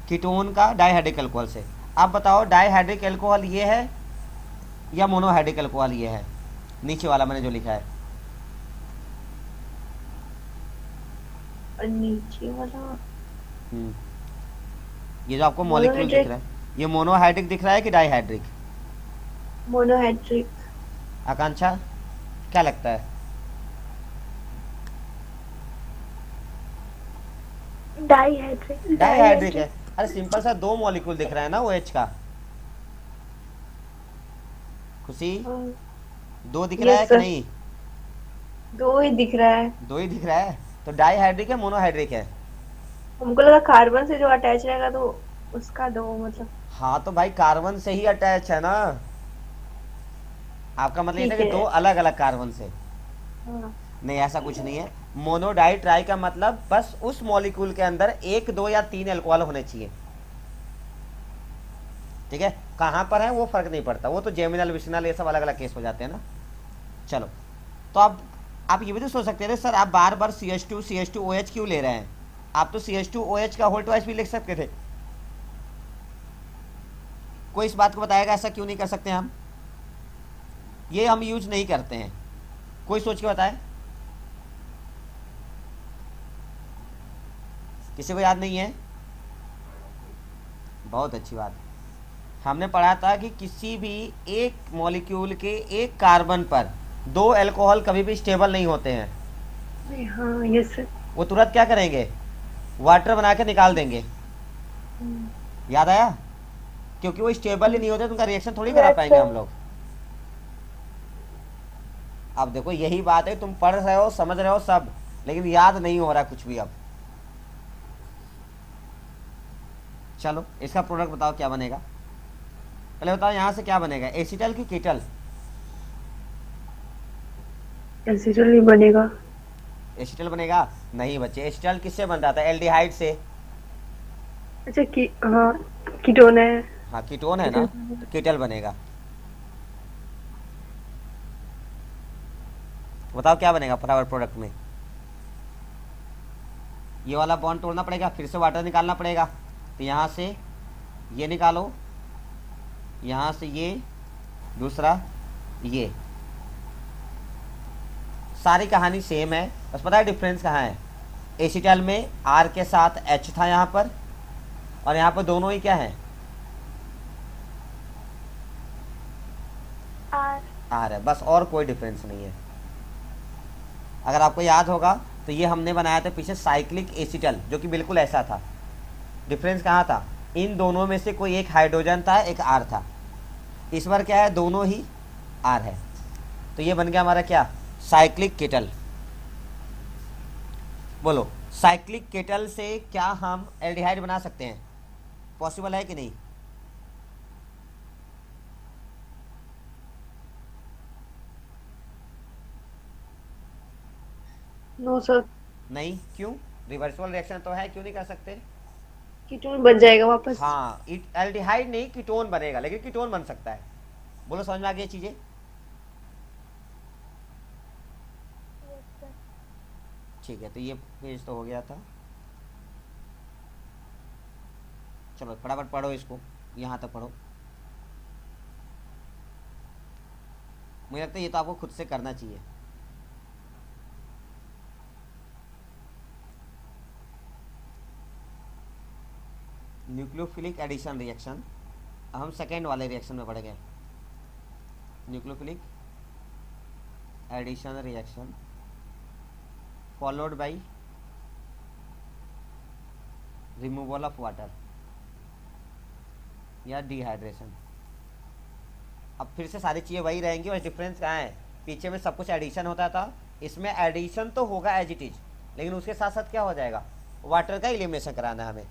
कीटोन का डाईहाइड्रिक अल्कोहल से। आप बताओ डाईहाइड्रिक अल्कोहल ये है या मोनोहाइड्रिक अल्कोहल ये है? नीचे वाला मैंने जो लिखा है, और नीचे वाला ये जो आपको मॉलिक्यूल दिख रहा है ये मोनोहाइड्रिक दिख रहा है कि डाईहाइड्रिक? मोनोहाइड्रिक। आकांक्षा क्या लगता है? डाईहाइड्रिक। डाईहाइड्रिक है। अरे सिंपल सा दो मॉलिक्यूल दिख रहा है ना OH का। खुशी दो दिख रहा है कि नहीं? दो ही दिख रहा है। दो ही दिख रहा है तो डाईहाइड्रिक है मोनोहाइड्रिक है? हमको लगा कार्बन से जो अटैच रहेगा तो उसका दो मतलब। हाँ तो भाई कार्बन से ही अटैच है ना, आपका मतलब ये था कि दो अलग अलग कार्बन से। हाँ। नहीं ऐसा कुछ नहीं है। मोनो डाई ट्राई का मतलब बस उस मॉलिक्यूल के अंदर एक दो या तीन अल्कोहल होने चाहिए, ठीक है? कहाँ पर है वो फर्क नहीं पड़ता, वो तो जेमिनल विशनल ये सब अलग अलग केस हो जाते हैं ना। चलो तो अब आप ये भी तो सोच सकते थे सर आप बार बार CH2OH क्यों ले रहे हैं? आप तो CH2OH का होल ट्वाइस भी लिख सकते थे। कोई इस बात को बताएगा ऐसा क्यों नहीं कर सकते हम? ये हम यूज नहीं करते हैं, कोई सोच के बताए? किसी को याद नहीं है? बहुत अच्छी बात। हमने पढ़ा था कि किसी भी एक मॉलिक्यूल के एक कार्बन पर दो अल्कोहल कभी भी स्टेबल नहीं होते हैं। हाँ यस सर। वो तुरंत क्या करेंगे? वाटर बना के निकाल देंगे। याद आया? क्योंकि वो स्टेबल ही नहीं होते तो उनका रिएक्शन थोड़ी करा पाएंगे हम लोग। अब देखो यही बात है, तुम पढ़ रहे हो समझ रहे हो सब, लेकिन याद नहीं हो रहा कुछ भी। अब चलो इसका प्रोडक्ट बताओ क्या बनेगा। पहले बताओ यहाँ से क्या बनेगा, एसिटल की कीटल? एसिटल ही बनेगा। एसिटल बनेगा? नहीं बच्चे, एसिटल किससे बन रहा था? एल्डिहाइड से। अच्छा हाँ कीटोन है। हाँ कीटोन है ना, तो कीटल बनेगा। बताओ क्या बनेगा फटाफट प्रोडक्ट में। ये वाला बॉन्ड तोड़ना पड़ेगा, फिर से वाटर निकालना पड़ेगा। तो यहाँ से ये निकालो, यहाँ से ये, दूसरा ये, सारी कहानी सेम है, बस पता है डिफरेंस कहाँ है? एसिटल में R के साथ H था यहाँ पर, और यहाँ पर दोनों ही क्या है? R है, बस और कोई डिफरेंस नहीं है। अगर आपको याद होगा तो ये हमने बनाया था पीछे साइक्लिक एसिटल, जो कि बिल्कुल ऐसा था। डिफरेंस कहाँ था? इन दोनों में से कोई एक हाइड्रोजन था, एक R था। इस बार क्या है? दोनों ही R है, तो ये बन गया हमारा क्या? Cyclic kettle. बोलो साइक्लिक केटल से क्या हम एल्डिहाइड बना सकते हैं? पॉसिबल है कि नहीं? No sir. नहीं, क्यों? रिवर्सिबल रिएक्शन तो है, क्यों नहीं कर सकते? कीटोन बन जाएगा वापस। हाँ एल्डिहाइड नहीं कीटोन बनेगा, लेकिन कीटोन बन सकता है। बोलो समझ में आ गई चीजें? ठीक है, तो ये पेज तो हो गया था। चलो फटाफट पढ़ो इसको, यहाँ तक पढ़ो। मुझे लगता है ये तो आपको खुद से करना चाहिए। न्यूक्लियोफिलिक एडिशन रिएक्शन, हम सेकेंड वाले रिएक्शन में बढ़ गए। Nucleophilic addition reaction followed by removal of water या डिहाइड्रेशन। अब फिर से सारी चीज़ें वही रहेंगी, और डिफरेंस कहाँ है? पीछे में सब कुछ एडिशन होता था, इसमें एडिशन तो होगा एज इट इज, लेकिन उसके साथ साथ क्या हो जाएगा? वाटर का एलिमिनेशन कराना है हमें।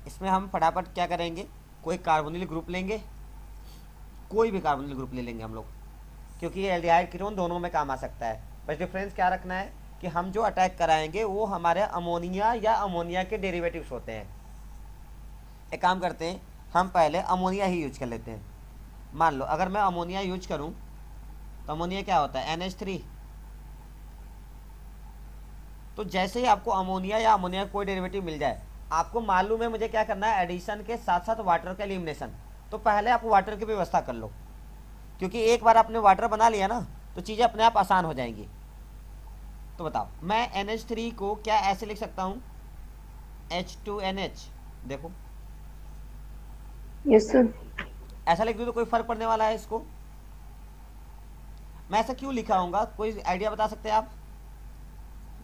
इसमें हम फटाफट क्या करेंगे, कोई कार्बोनिल ग्रुप लेंगे, कोई भी कार्बोनिल ग्रुप ले लेंगे हम लोग, क्योंकि ये एल्डिहाइड कीटोन दोनों में काम आ सकता है। बस डिफरेंस क्या रखना है कि हम जो अटैक कराएंगे वो हमारे अमोनिया या अमोनिया के डेरिवेटिव्स होते हैं। एक काम करते हैं, हम पहले अमोनिया ही यूज कर लेते हैं। मान लो अगर मैं अमोनिया यूज करूं तो अमोनिया क्या होता है, NH3। तो जैसे ही आपको अमोनिया या अमोनिया कोई डेरिवेटिव मिल जाए, आपको मालूम है मुझे क्या करना है, एडिशन के साथ साथ वाटर का एलिमिनेशन। तो पहले आप वाटर की व्यवस्था कर लो, क्योंकि एक बार आपने वाटर बना लिया ना तो चीज़ें अपने आप आसान हो जाएंगी। तो बताओ, मैं NH3 को क्या ऐसे लिख सकता हूँ, H2NH। देखो यस सर। ऐसा लिख दूँ तो कोई फर्क पड़ने वाला है इसको? मैं ऐसा क्यों लिखा हूँगा, कोई आइडिया बता सकते हैं आप?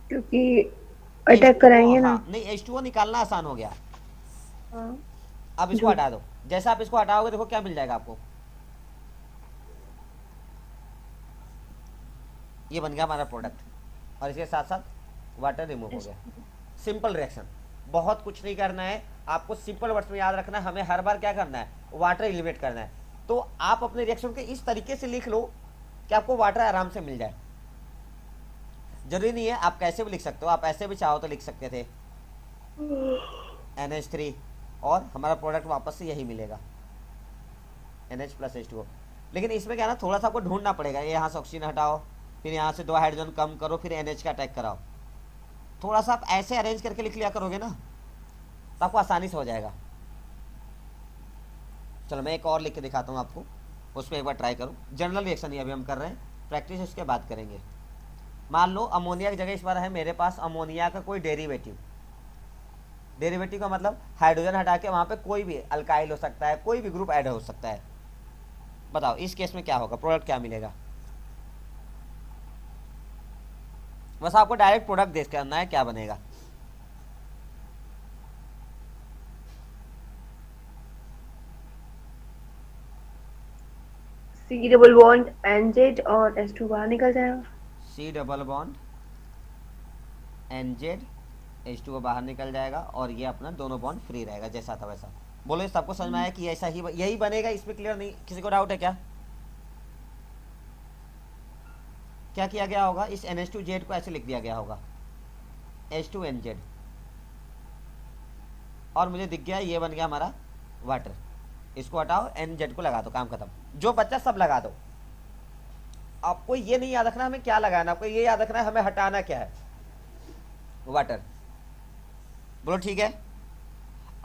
क्योंकि अटैक कराएंगे ना। हाँ नहीं, H2O निकालना आसान हो गया। हाँ। अब इसको हटा दो, जैसा आप इसको हटाओगे देखो क्या मिल जाएगा आपको, ये बन गया हमारा प्रोडक्ट, और इसके साथ साथ वाटर रिमूव हो गया। सिंपल रिएक्शन, बहुत कुछ नहीं करना है आपको, सिंपल वर्ड्स में याद रखना है, हमें हर बार क्या करना है, वाटर एलिमिनेट करना है। तो आप अपने रिएक्शन के इस तरीके से लिख लो कि आपको वाटर आराम से मिल जाए। जरूरी नहीं है, आप कैसे भी लिख सकते हो, आप ऐसे भी चाहो तो लिख सकते थे NH3, और हमारा प्रोडक्ट वापस से यही मिलेगा, NH + H2O। लेकिन इसमें क्या है ना, थोड़ा सा आपको ढूंढना पड़ेगा, यहाँ से ऑक्सीजन हटाओ, फिर यहाँ से 2 हाइड्रोजन कम करो, फिर NH का अटैक कराओ। थोड़ा सा आप ऐसे अरेंज करके लिख लिया करोगे ना तो आपको आसानी से हो जाएगा। चलो मैं एक और लिख के दिखाता हूँ आपको, उस पर एक बार ट्राई करो। जनरल रिएक्शन ही अभी हम कर रहे हैं, प्रैक्टिस उसके बाद करेंगे। मान लो अमोनिया की जगह इस बार है मेरे पास अमोनिया का कोई डेरिवेटिव। डेरिवेटिव का मतलब हाइड्रोजन हटा के वहाँ पे कोई भी अल्काइल हो सकता है, कोई भी ग्रुप ऐड हो सकता है। बताओ इस केस में क्या होगा, प्रोडक्ट क्या मिलेगा? बस आपको डायरेक्ट प्रोडक्ट देख करना है क्या बनेगा। C डबल बॉन्ड NZ और H2 बाहर निकल जाएगा। C double bond NZ, H2O बाहर निकल जाएगा, और ये अपना दोनों बॉन्ड फ्री रहेगा जैसा था वैसा। बोलो इस सबको समझ में आया कि ऐसा ही यही बनेगा, इसमें क्लियर नहीं, किसी को डाउट है क्या? क्या किया गया होगा, इस NH2Z को ऐसे लिख दिया गया होगा H2NZ, और मुझे दिख गया ये बन गया हमारा वाटर। इसको हटाओ, NZ को लगा दो, काम खत्म। जो बच्चा सब लगा दो। आपको ये नहीं याद रखना हमें क्या लगाना, आपको ये याद रखना है हमें हटाना क्या है, वाटर। बोलो ठीक है।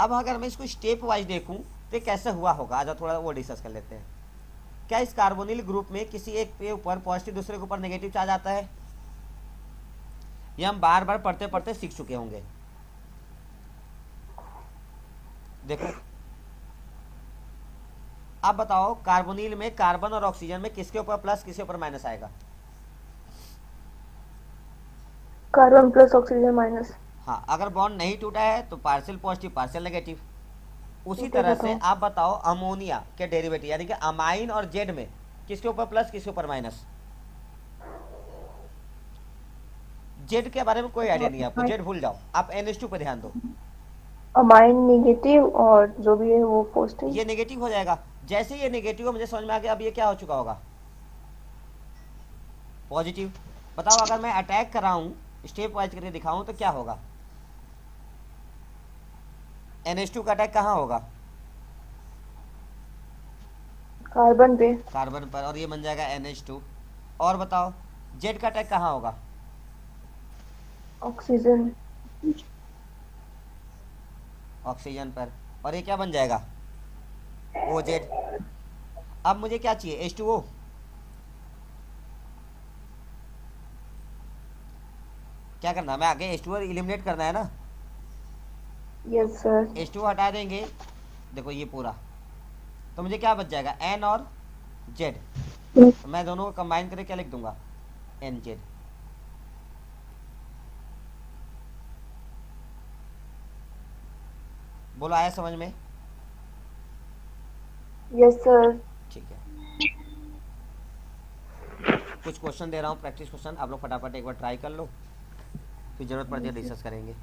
अब अगर मैं इसको स्टेप वाइज देखूं तो कैसे हुआ होगा, आज थोड़ा वो डिस्कस कर लेते हैं। क्या इस कार्बोनिल ग्रुप में किसी एक के ऊपर पॉजिटिव दूसरे के ऊपर नेगेटिव चार्ज आता है? ये हम बार बार पढ़ते पढ़ते सीख चुके होंगे। देखो अब बताओ, कार्बोनिल में कार्बन और ऑक्सीजन में किसके ऊपर प्लस किसके ऊपर माइनस आएगा? Carbon plus oxygen minus. हाँ, अगर बॉन्ड नहीं टूटा है तो पार्शियल पॉजिटिव पार्शियल नेगेटिव। उसी ओके, तरह से बताओ। आप बताओ अमोनिया के डेरिवेटिव यानी कि अमाइन और जेड में किसके ऊपर प्लस किसके ऊपर माइनस? जेड के बारे में कोई आइडिया नहीं है आपको, जेड भूल जाओ, आप NH2 पे ध्यान दो। अमाइन नेगेटिव और जो भी है वो पॉजिटिव। ये नेगेटिव हो जाएगा। जैसे ये नेगेटिव हो, मुझे समझ में आ गया, अब ये क्या हो चुका होगा, पॉजिटिव। बताओ अगर मैं अटैक कराऊं, स्टेप वाइज करके दिखाऊं तो क्या होगा? NH2 का अटैक कहाँ होगा? कार्बन पे। कार्बन पर, और ये बन जाएगा NH2। और बताओ जेड का अटैक कहाँ होगा? ऑक्सीजन। ऑक्सीजन पर, और ये क्या बन जाएगा? OZ। अब मुझे क्या चाहिए, H2O। क्या करना है, मैं आगे H2O एलिमिनेट करना है ना। Yes sir. H2O हटा देंगे, देखो ये पूरा, तो मुझे क्या बच जाएगा, N और Z। तो मैं दोनों को कंबाइन करके क्या लिख दूंगा, NZ। बोलो आया समझ में? Yes sir. ठीक है, कुछ क्वेश्चन दे रहा हूँ, प्रैक्टिस क्वेश्चन, आप लोग फटाफट एक बार ट्राई कर लो, फिर जरूरत पड़ती है डिस्कस करेंगे।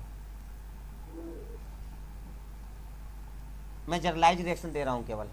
मैं जनरलाइज रिएक्शन दे रहा हूँ केवल।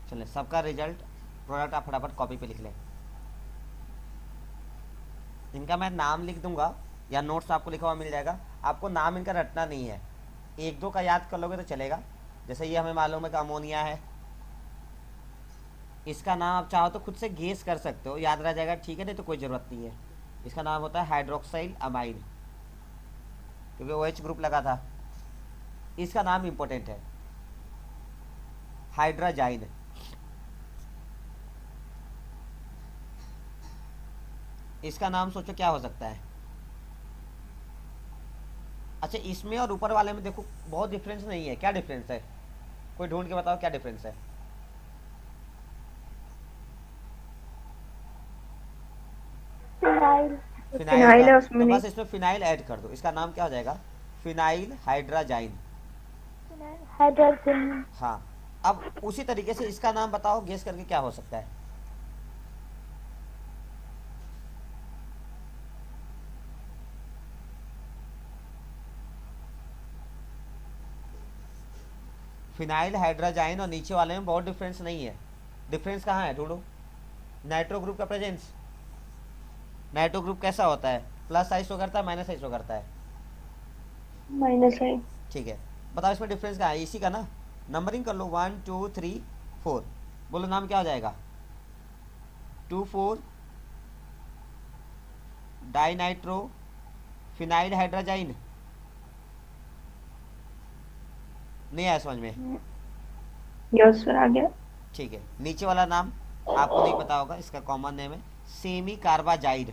चलिए सबका रिजल्ट प्रोडक्ट आप फटाफट कॉपी पे लिख लें। इनका मैं नाम लिख दूंगा या नोट्स आपको लिखा हुआ मिल जाएगा। आपको नाम इनका रटना नहीं है, एक दो का याद कर लोगे तो चलेगा। जैसे ये हमें मालूम है कि अमोनिया है, इसका नाम आप चाहो तो खुद से गेस कर सकते हो, याद रह जाएगा ठीक है, नहीं तो कोई ज़रूरत नहीं है। इसका नाम होता है हाइड्रोक्साइल अमाइड, क्योंकि OH ग्रुप लगा था। इसका नाम इम्पोर्टेंट है, हाइड्राजाइन। इसका नाम सोचो क्या हो सकता है। अच्छा, इसमें और ऊपर वाले में देखो बहुत डिफरेंस नहीं है। क्या डिफरेंस है, कोई ढूंढ के बताओ क्या डिफरेंस है। फिनाइल। फिनाइल फिनाइल का, है उसमें तो नहीं। बस इसमें फिनाइल ऐड कर दो, इसका नाम क्या हो जाएगा, फिनाइल हाइड्राजाइन। हाइड्रोजन। हाँ, अब उसी तरीके से इसका नाम बताओ, गेस करके क्या हो सकता है। फिनाइल हाइड्राजाइन और नीचे वाले में बहुत डिफरेंस नहीं है। डिफरेंस कहाँ है ढूंढो। नाइट्रो ग्रुप का प्रेजेंस। नाइट्रो ग्रुप कैसा होता है, प्लस साइज शो करता है, माइनस साइज शो करता है। माइनस है। ठीक है, बताओ इसमें डिफरेंस कहाँ है, इसी का ना। नंबरिंग कर लो 1 2 3 4, बोलो नाम क्या हो जाएगा, 2,4 डाइनाइट्रो फिनाइल हाइड्राजाइन। नहीं आया समझ में। यस सर, आ गया। ठीक है, नीचे वाला नाम आपको नहीं पता होगा, इसका कॉमन नेम है सेमी कार्बाजाइड।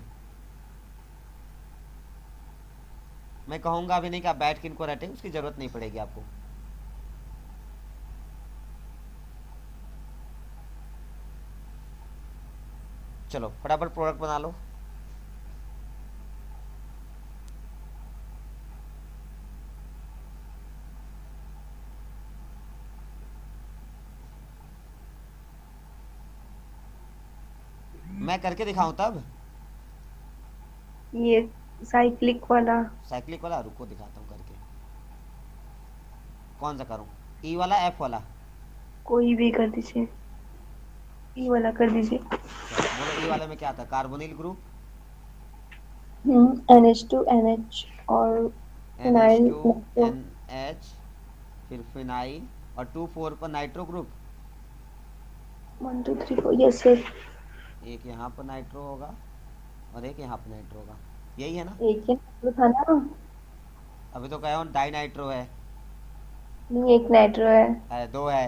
मैं कहूँगा अभी नहीं कि आप बैठ के इनको रटें, उसकी ज़रूरत नहीं पड़ेगी आपको। चलो फटाफट प्रोडक्ट बना लो। मैं करके दिखाऊं तब। ये साइक्लिक वाला। साइक्लिक वाला रुको दिखाता हूँ करके। कौन सा करूँ, ई वाला एफ वाला। कोई भी कर दीजिए, ई वाला कर दीजिए। चलो बोलो ई वाले में क्या आता है, कार्बोनिल ग्रुप, NH2NH और N H phenyl two nitro. N H फिर फिनाइल और 2,4 पर नाइट्रो ग्रुप। 1 2 3 4, yes sir. एक यहाँ पर नाइट्रो होगा और एक यहाँ पर नाइट्रो होगा, यही है ना। एक ही नाइट्रो था ना। अभी तो कहे हूँ डाई नाइट्रो है। नहीं, एक नाइट्रो है। अरे दो है।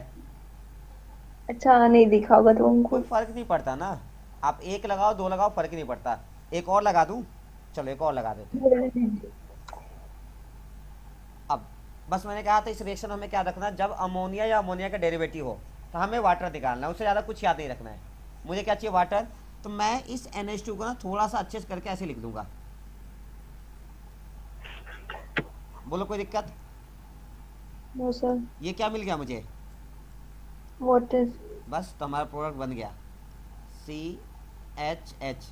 अच्छा, नहीं दिखा होगा तो कोई हमको। फर्क नहीं पड़ता ना, आप एक लगाओ दो लगाओ फर्क नहीं पड़ता। एक और लगा दूं, चलो एक और लगा देते हैं। अब बस मैंने कहा था इस रिएक्शन में हमें क्या रखना है, जब अमोनिया या अमोनिया का डेरिवेटिव हो तो हमें वाटर निकालना है, उससे ज़्यादा कुछ याद नहीं रखना है। मुझे क्या चाहिए, वाटर। तो मैं इस NH2 को ना थोड़ा सा अच्छे से करके ऐसे लिख दूंगा। बोलो कोई दिक्कत। No sir. ये क्या मिल गया मुझे, What is? बस तो हमारा प्रोडक्ट बन गया CH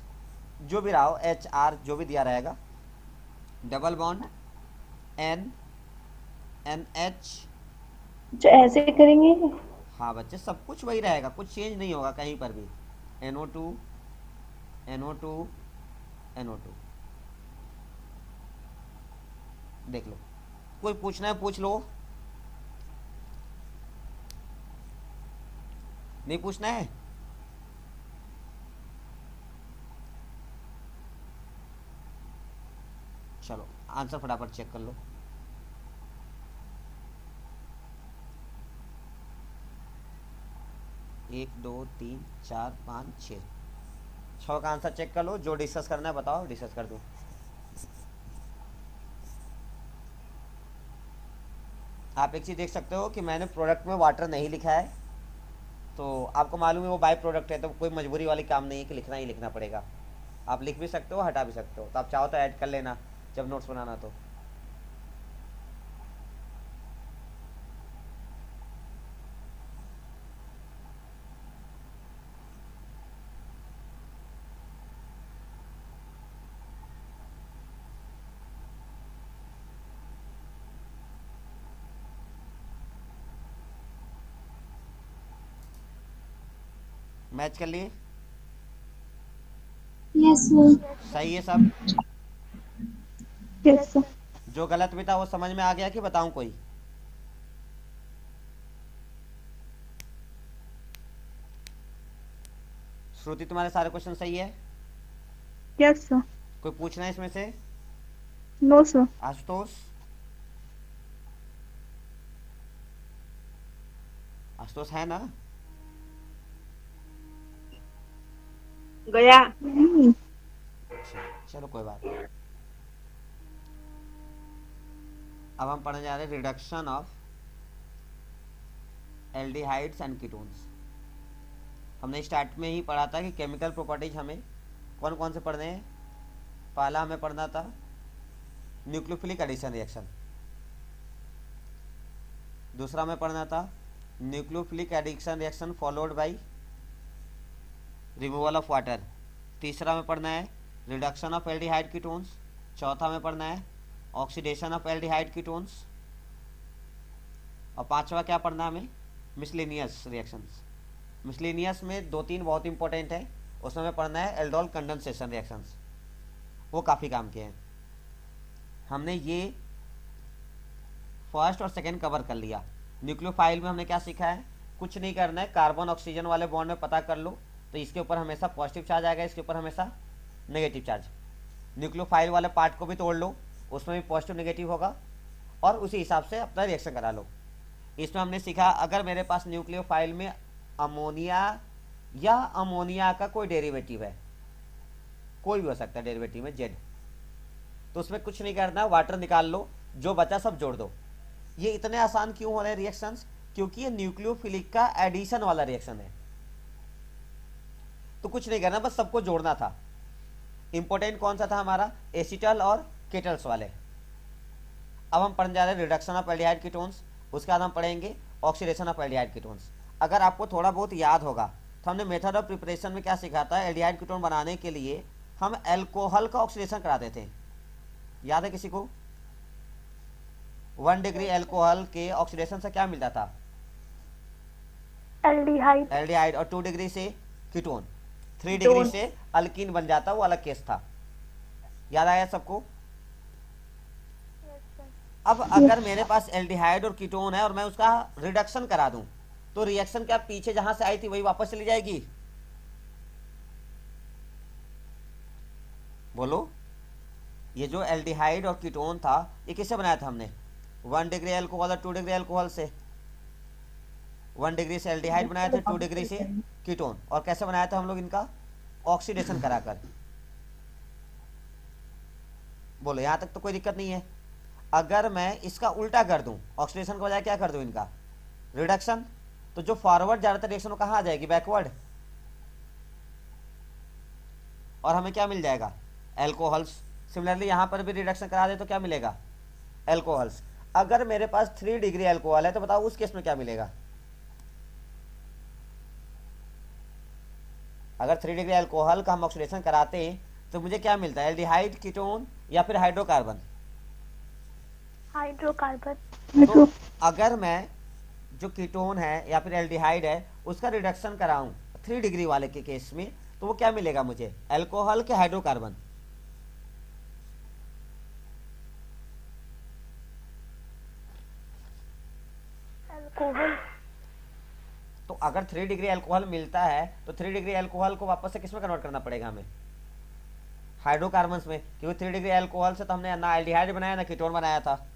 जो भी रहा हो HR जो भी दिया रहेगा, डबल बॉन्ड NH। जो ऐसे करेंगे। हाँ बच्चे सब कुछ वही रहेगा, कुछ चेंज नहीं होगा कहीं पर भी। NO2 NO2 NO2। देख लो, कोई पूछना है पूछ लो, नहीं पूछना है? चलो आंसर फटाफट चेक कर लो। एक दो तीन चार पाँच छः, छः का आंसर चेक कर लो। जो डिस्कस करना है बताओ, डिस्कस कर दो। आप एक चीज़ देख सकते हो कि मैंने प्रोडक्ट में वाटर नहीं लिखा है, तो आपको मालूम है वो बाय प्रोडक्ट है, तो कोई मजबूरी वाली काम नहीं है कि लिखना ही लिखना पड़ेगा। आप लिख भी सकते हो, हटा भी सकते हो, तो आप चाहो तो ऐड कर लेना जब नोट्स बनाना तो। मैच कर लिए? Yes, sir. सही है सब? Yes, sir. जो गलत भी था वो समझ में आ गया कि बताऊं कोई? श्रुति तुम्हारे सारे क्वेश्चन सही है? Yes, sir. कोई पूछना है इसमें से? No, sir. आशुतोष? आशुतोष है ना? गया। नहीं। चलो कोई बात नहीं। अब हम पढ़ने जा रहे हैं reduction of aldehydes and ketones. हमने स्टार्ट में ही पढ़ा था कि केमिकल प्रॉपर्टीज हमें कौन कौन से पढ़ने हैं। पहला हमें पढ़ना था न्यूक्लियोफिलिक एडिशन रिएक्शन, दूसरा हमें पढ़ना था nucleophilic addition reaction followed by removal of water, तीसरा में पढ़ना है रिडक्शन ऑफ एल्डिहाइड कीटोन्स, चौथा में पढ़ना है ऑक्सीडेशन ऑफ एल्डिहाइड कीटोन्स, और पांचवा क्या पढ़ना है हमें? Miscellaneous reactions. मिसलेनियस में दो तीन बहुत इंपॉर्टेंट है, उसमें हमें पढ़ना है एल्डोल कंडेंसेशन रिएक्शंस, वो काफ़ी काम के हैं। हमने ये फर्स्ट और सेकंड कवर कर लिया। न्यूक्लियोफाइल में हमने क्या सीखा है? कुछ नहीं करना है, कार्बन ऑक्सीजन वाले बॉन्ड में पता कर लो तो इसके ऊपर हमेशा पॉजिटिव चार्ज आएगा, इसके ऊपर हमेशा नेगेटिव चार्ज। न्यूक्लियोफाइल वाले पार्ट को भी तोड़ लो, उसमें भी पॉजिटिव नेगेटिव होगा, और उसी हिसाब से अपना रिएक्शन करा लो। इसमें हमने सीखा अगर मेरे पास न्यूक्लियोफाइल में अमोनिया या अमोनिया का कोई डेरिवेटिव है, कोई भी हो सकता है डेरिवेटिव में जेड, तो उसमें कुछ नहीं करना, वाटर निकाल लो, जो बचा सब जोड़ दो। ये इतने आसान क्यों हो रहे हैं रिएक्शंस? क्योंकि ये न्यूक्लियोफिलिक का एडिशन वाला रिएक्शन है, तो कुछ नहीं करना, बस सबको जोड़ना था। इंपॉर्टेंट कौन सा था हमारा? एसिटल और केटल्स वाले। अब हम पढ़ने जा रहे हैं रिडक्शन ऑफ एल्डिहाइड कीटोन्स, उसके बाद हम पढ़ेंगे ऑक्सीडेशन ऑफ एल्डिहाइड कीटोन्स। अगर आपको थोड़ा बहुत याद होगा तो हमने मेथड ऑफ प्रिपरेशन में क्या सिखाया था? एल्डिहाइड कीटोन बनाने के लिए हम एल्कोहल का ऑक्सीडेशन कराते थे, याद है किसी को? 1 डिग्री एल्कोहल के ऑक्सीडेशन से क्या मिलता था? एल्डिहाइड। एल्डिहाइड। और 2 डिग्री से कीटोन, 3 डिग्री से अल्कीन बन जाता, वो अलग केस था। याद आया सबको? अब अगर मेरे पास एल्डिहाइड और कीटोन है और मैं उसका रिडक्शन करा दूं, तो रिएक्शन क्या पीछे जहां से आई थी वही वापस चली जाएगी? बोलो। ये जो एल्डिहाइड और कीटोन था ये किससे बनाया था हमने? 1 डिग्री एल्कोहल और 2 डिग्री एल्कोहल से। 1 डिग्री से एल्डिहाइड बनाया था, 2 डिग्री से कीटोन। और कैसे बनाया था हम लोग इनका? ऑक्सीडेशन कराकर। बोलो, यहां तक तो कोई दिक्कत नहीं है। अगर मैं इसका उल्टा कर दूं, ऑक्सीडेशन के बजाय क्या कर दूं इनका? रिडक्शन, तो जो फॉरवर्ड ज्यादातर रिएक्शन कहां आ जाएगी? बैकवर्ड। और हमें क्या मिल जाएगा? एल्कोहल्स। सिमिलरली यहां पर भी रिडक्शन करा दे तो क्या मिलेगा? एल्कोहल्स। अगर मेरे पास 3 डिग्री एल्कोहल है तो बताओ उस केस में क्या मिलेगा? अगर 3 डिग्री अल्कोहल का हम ऑक्सीडेशन कराते हैं तो मुझे क्या मिलता है, एल्डिहाइड, कीटोन या फिर हाइड्रोकार्बन। हाइड्रोकार्बन। तो अगर मैं जो कीटोन है या फिर एल्डिहाइड है उसका रिडक्शन कराऊं 3 डिग्री वाले के केस में, तो वो क्या मिलेगा मुझे, अल्कोहल के हाइड्रोकार्बन। अल्कोहल। तो अगर 3 डिग्री अल्कोहल मिलता है तो 3 डिग्री अल्कोहल को वापस से किस में कन्वर्ट करना पड़ेगा हमें, हाइड्रोकार्बन्स में, क्योंकि 3 डिग्री अल्कोहल से तो हमने ना एल्डिहाइड बनाया ना कीटोन बनाया था।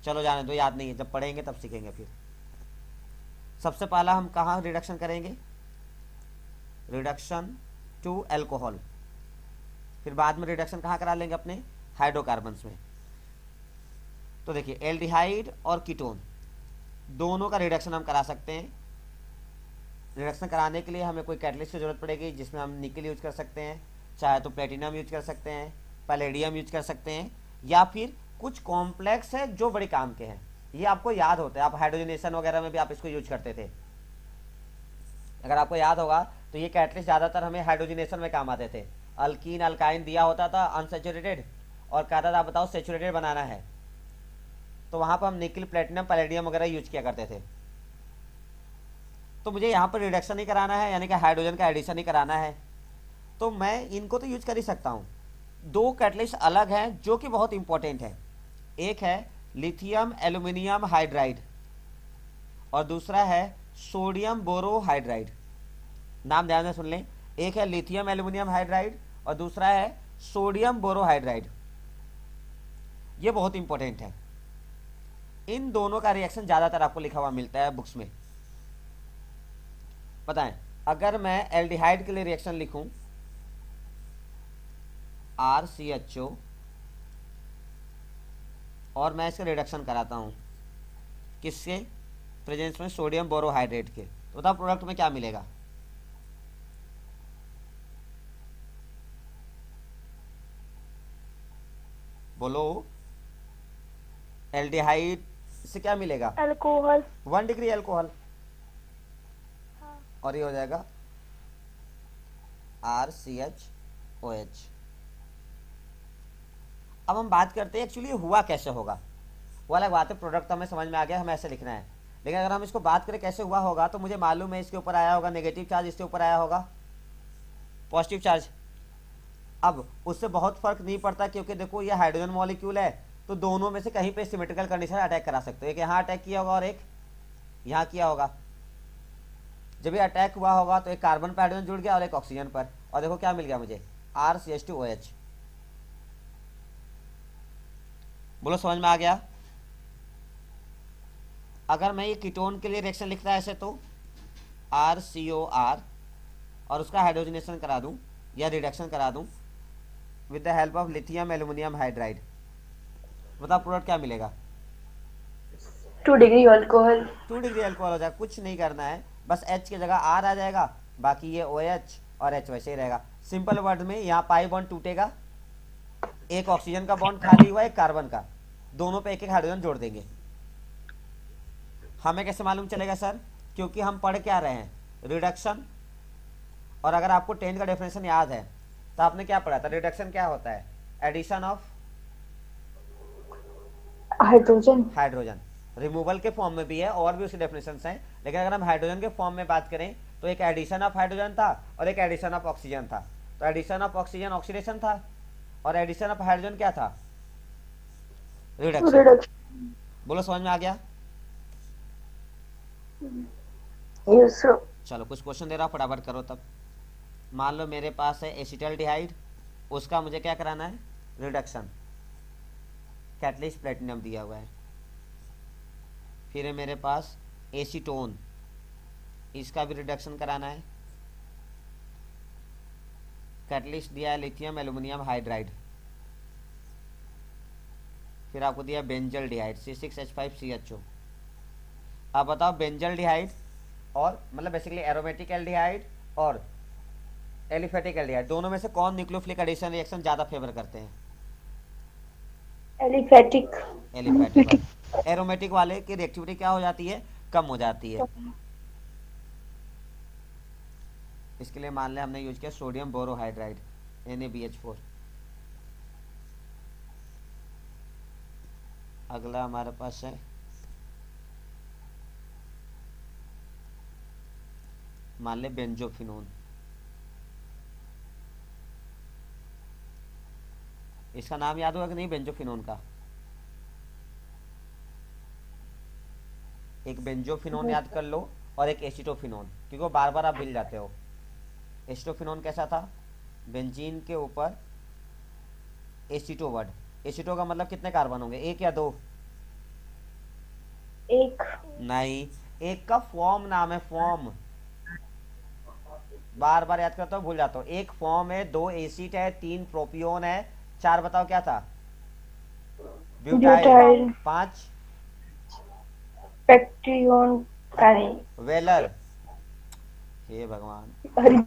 चलो जाने दो, याद नहीं है, जब पढ़ेंगे तब सीखेंगे। फिर सबसे पहला हम कहाँ रिडक्शन करेंगे, रिडक्शन टू अल्कोहल, फिर बाद में रिडक्शन कहाँ करा लेंगे अपने हाइड्रोकार्बन्स में। तो देखिए एल्डिहाइड और कीटोन दोनों का रिडक्शन हम करा सकते हैं। रिडक्शन कराने के लिए हमें कोई कैटलिस्ट की जरूरत पड़ेगी, जिसमें हम निकल यूज कर सकते हैं, चाहे तो प्लेटिनम यूज कर सकते हैं, पैलेडियम यूज कर सकते हैं, या फिर कुछ कॉम्प्लेक्स है जो बड़े काम के हैं। ये आपको याद होता है, आप हाइड्रोजनेशन वगैरह में भी आप इसको यूज करते थे। अगर आपको याद होगा तो ये कैटलिस्ट ज़्यादातर हमें हाइड्रोजनेशन में काम आते थे। अल्कीन अल्काइन दिया होता था अनसेचुरेटेड, और कहता था आप बताओ सेचुरेटेड बनाना है, तो वहाँ पर हम निकल, प्लेटिनम, पैलेडियम वगैरह यूज किया करते थे। तो मुझे यहाँ पर रिडक्शन ही कराना है, यानी कि हाइड्रोजन का एडिशन ही कराना है, तो मैं इनको तो यूज कर ही सकता हूँ। दो कैटलिस्ट अलग हैं जो कि बहुत इंपॉर्टेंट है, एक है लिथियम एल्यूमिनियम हाइड्राइड और दूसरा है सोडियम बोरोहाइड्राइड। नाम ध्यान से सुन लें, एक है लिथियम एल्यूमिनियम हाइड्राइड और दूसरा है सोडियम बोरोहाइड्राइड। ये बहुत इंपॉर्टेंट है। इन दोनों का रिएक्शन ज़्यादातर आपको लिखा हुआ मिलता है बुक्स में। बताएं, अगर मैं एल्डिहाइड के लिए रिएक्शन लिखूं RCHO और मैं इसका रिडक्शन कराता हूं किसके प्रेजेंस में, सोडियम बोरोहाइड्रेट के, तो बताओ प्रोडक्ट में क्या मिलेगा। बोलो, एल्डिहाइड से क्या मिलेगा, अल्कोहल। 1 डिग्री अल्कोहल, और ये हो जाएगा RCHOH। अब हम बात करते हैं एक्चुअली हुआ कैसे होगा। वो अलग बात है, प्रोडक्ट तो हमें समझ में आ गया, हमें ऐसे लिखना है, लेकिन अगर हम इसको बात करें कैसे हुआ होगा, तो मुझे मालूम है इसके ऊपर आया होगा नेगेटिव चार्ज, इसके ऊपर आया होगा पॉजिटिव चार्ज। अब उससे बहुत फर्क नहीं पड़ता, क्योंकि देखो ये हाइड्रोजन मॉलिक्यूल है, तो दोनों में से कहीं पे सिमेट्रिकल कंडीशन अटैक करा सकते हो। एक यहाँ अटैक किया होगा और एक यहाँ किया होगा। जब ये अटैक हुआ होगा तो एक कार्बन पर हाइड्रोजन जुड़ गया और एक ऑक्सीजन पर, और देखो क्या मिल गया मुझे, RCH2OH। बोलो समझ में आ गया। अगर मैं ये कीटोन के लिए रिएक्शन लिखता है ऐसे, तो RCOR और उसका हाइड्रोजनेशन करा दूं या रिडक्शन करा दूं with the help of lithium aluminium hydride, बताओ प्रोडक्ट क्या मिलेगा, 2 डिग्री अल्कोहल। 2 डिग्री अल्कोहल हो जाएगा। कुछ नहीं करना है, बस H की जगह R आ जाएगा, बाकी ये OH और H वैसे ही रहेगा। सिंपल वर्ड में यहाँ पाई बॉन्ड टूटेगा, एक ऑक्सीजन का बॉन्ड खाली हुआ, एक कार्बन का, दोनों पे एक एक हाइड्रोजन जोड़ देंगे। हमें कैसे मालूम चलेगा सर, क्योंकि हम पढ़ क्या रहे हैं, रिडक्शन। और अगर आपको 10th का डेफिनेशन याद है तो आपने क्या पढ़ा था, रिडक्शन क्या होता है, addition of hydrogen. Hydrogen. Removal के फॉर्म में भी है और भी उसकी डेफिनेशंस हैं, लेकिन अगर हम हाइड्रोजन के फॉर्म में बात करें तो एक एडिशन ऑफ हाइड्रोजन था और एक एडिशन ऑफ ऑक्सीजन था। तो एडिशन ऑफ ऑक्सीजन ऑक्सीडेशन था और एडिशन ऑफ हाइड्रोजन क्या था, रिडक्शन। बोलो समझ में आ गया। Yes sir. चलो कुछ क्वेश्चन दे रहा हूँ, फटाफट करो। तब मान लो मेरे पास है एसिटल्डिहाइड, उसका मुझे क्या कराना है, रिडक्शन, कैटलिस्ट प्लेटिनम दिया हुआ है। फिर है मेरे पास एसीटोन, इसका भी रिडक्शन कराना है, कैटलिस्ट दिया है लिथियम एल्यूमिनियम हाइड्राइड। फिर आपको दिया बेंजल्डिहाइड C6H5CHO। अब बताओ बेंजल्डिहाइड और मतलब बेसिकली एरोमेटिक एल्डिहाइड और एलिफेटिक एल्डिहाइड, दोनों में से कौन न्यूक्लियोफिलिक एडिशन रिएक्शन ज़्यादा फेवर करते हैं, एलिफेटिक। एलिफेटिक। एरोमेटिक वाले की रिएक्टिविटी क्या हो जाती है, कम हो जाती है। इसके लिए मान लें हमने यूज किया सोडियम बोरोहाइड्राइड NaBH4। अगला हमारे पास है मान लें बेंजोफिनोन। इसका नाम याद होगा कि नहीं बेंजोफिनोन का? एक बेंजोफिनोन याद कर लो और एक एसिटोफिनोन, क्योंकि वो बार बार आप भूल जाते हो। एसिटोफिनोन कैसा था? बेंजीन के ऊपर एसिटो वर्ड। एसिटो का मतलब कितने कार्बन होंगे, एक या दो? एक। नहीं, एक का फॉर्म नाम है, फॉर्म। बार बार याद करता हूँ भूल जाता हूँ। एक फॉर्म है, दो एसिड है, तीन प्रोपियोन है, चार बताओ क्या था? ब्यूटाइल। ब्यूटाइल। पांच पैक्टियोन का नहीं। वेलर। हे भगवान, अरे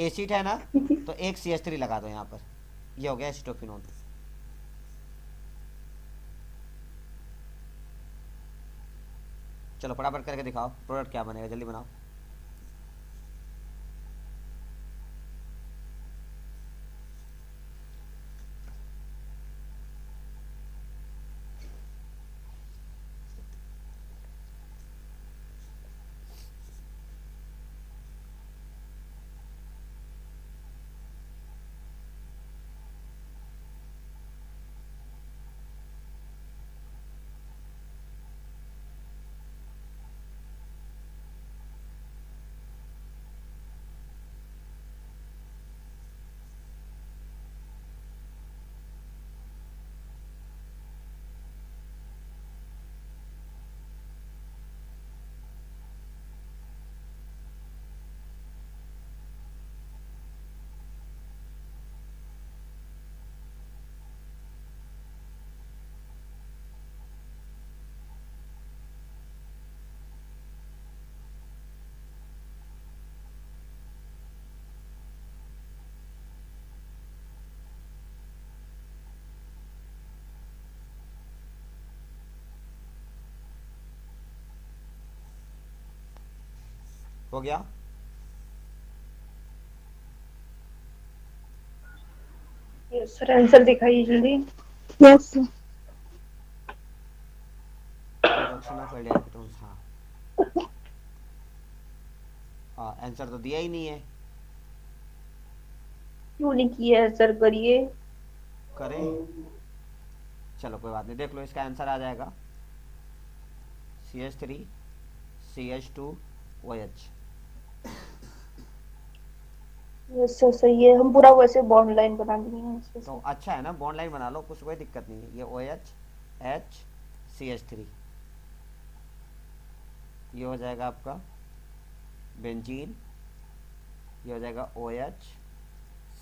एसिड है ना, तो एक CH3 लगा दो यहाँ पर, ये हो गया एसिटोफिनोन। चलो फटाफट करके दिखाओ प्रोडक्ट क्या बनेगा, जल्दी बनाओ। हो गया? सर आंसर दिखाइए जल्दी। Yes sir. Production of aldehyde. हाँ हाँ, आंसर तो दिया ही नहीं है। क्यों नहीं किया है सर, करिए। करें? चलो कोई बात नहीं, देख लो इसका आंसर आ जाएगा CH3 CH2 OH। Yes sir सही है, हम पूरा वैसे बॉन्ड लाइन बना दिए हैं इसमें तो से। अच्छा है ना, बॉन्ड लाइन बना लो, कुछ कोई दिक्कत नहीं है। ये OH H CH3, ये हो जाएगा आपका बेंजीन, ये हो जाएगा OH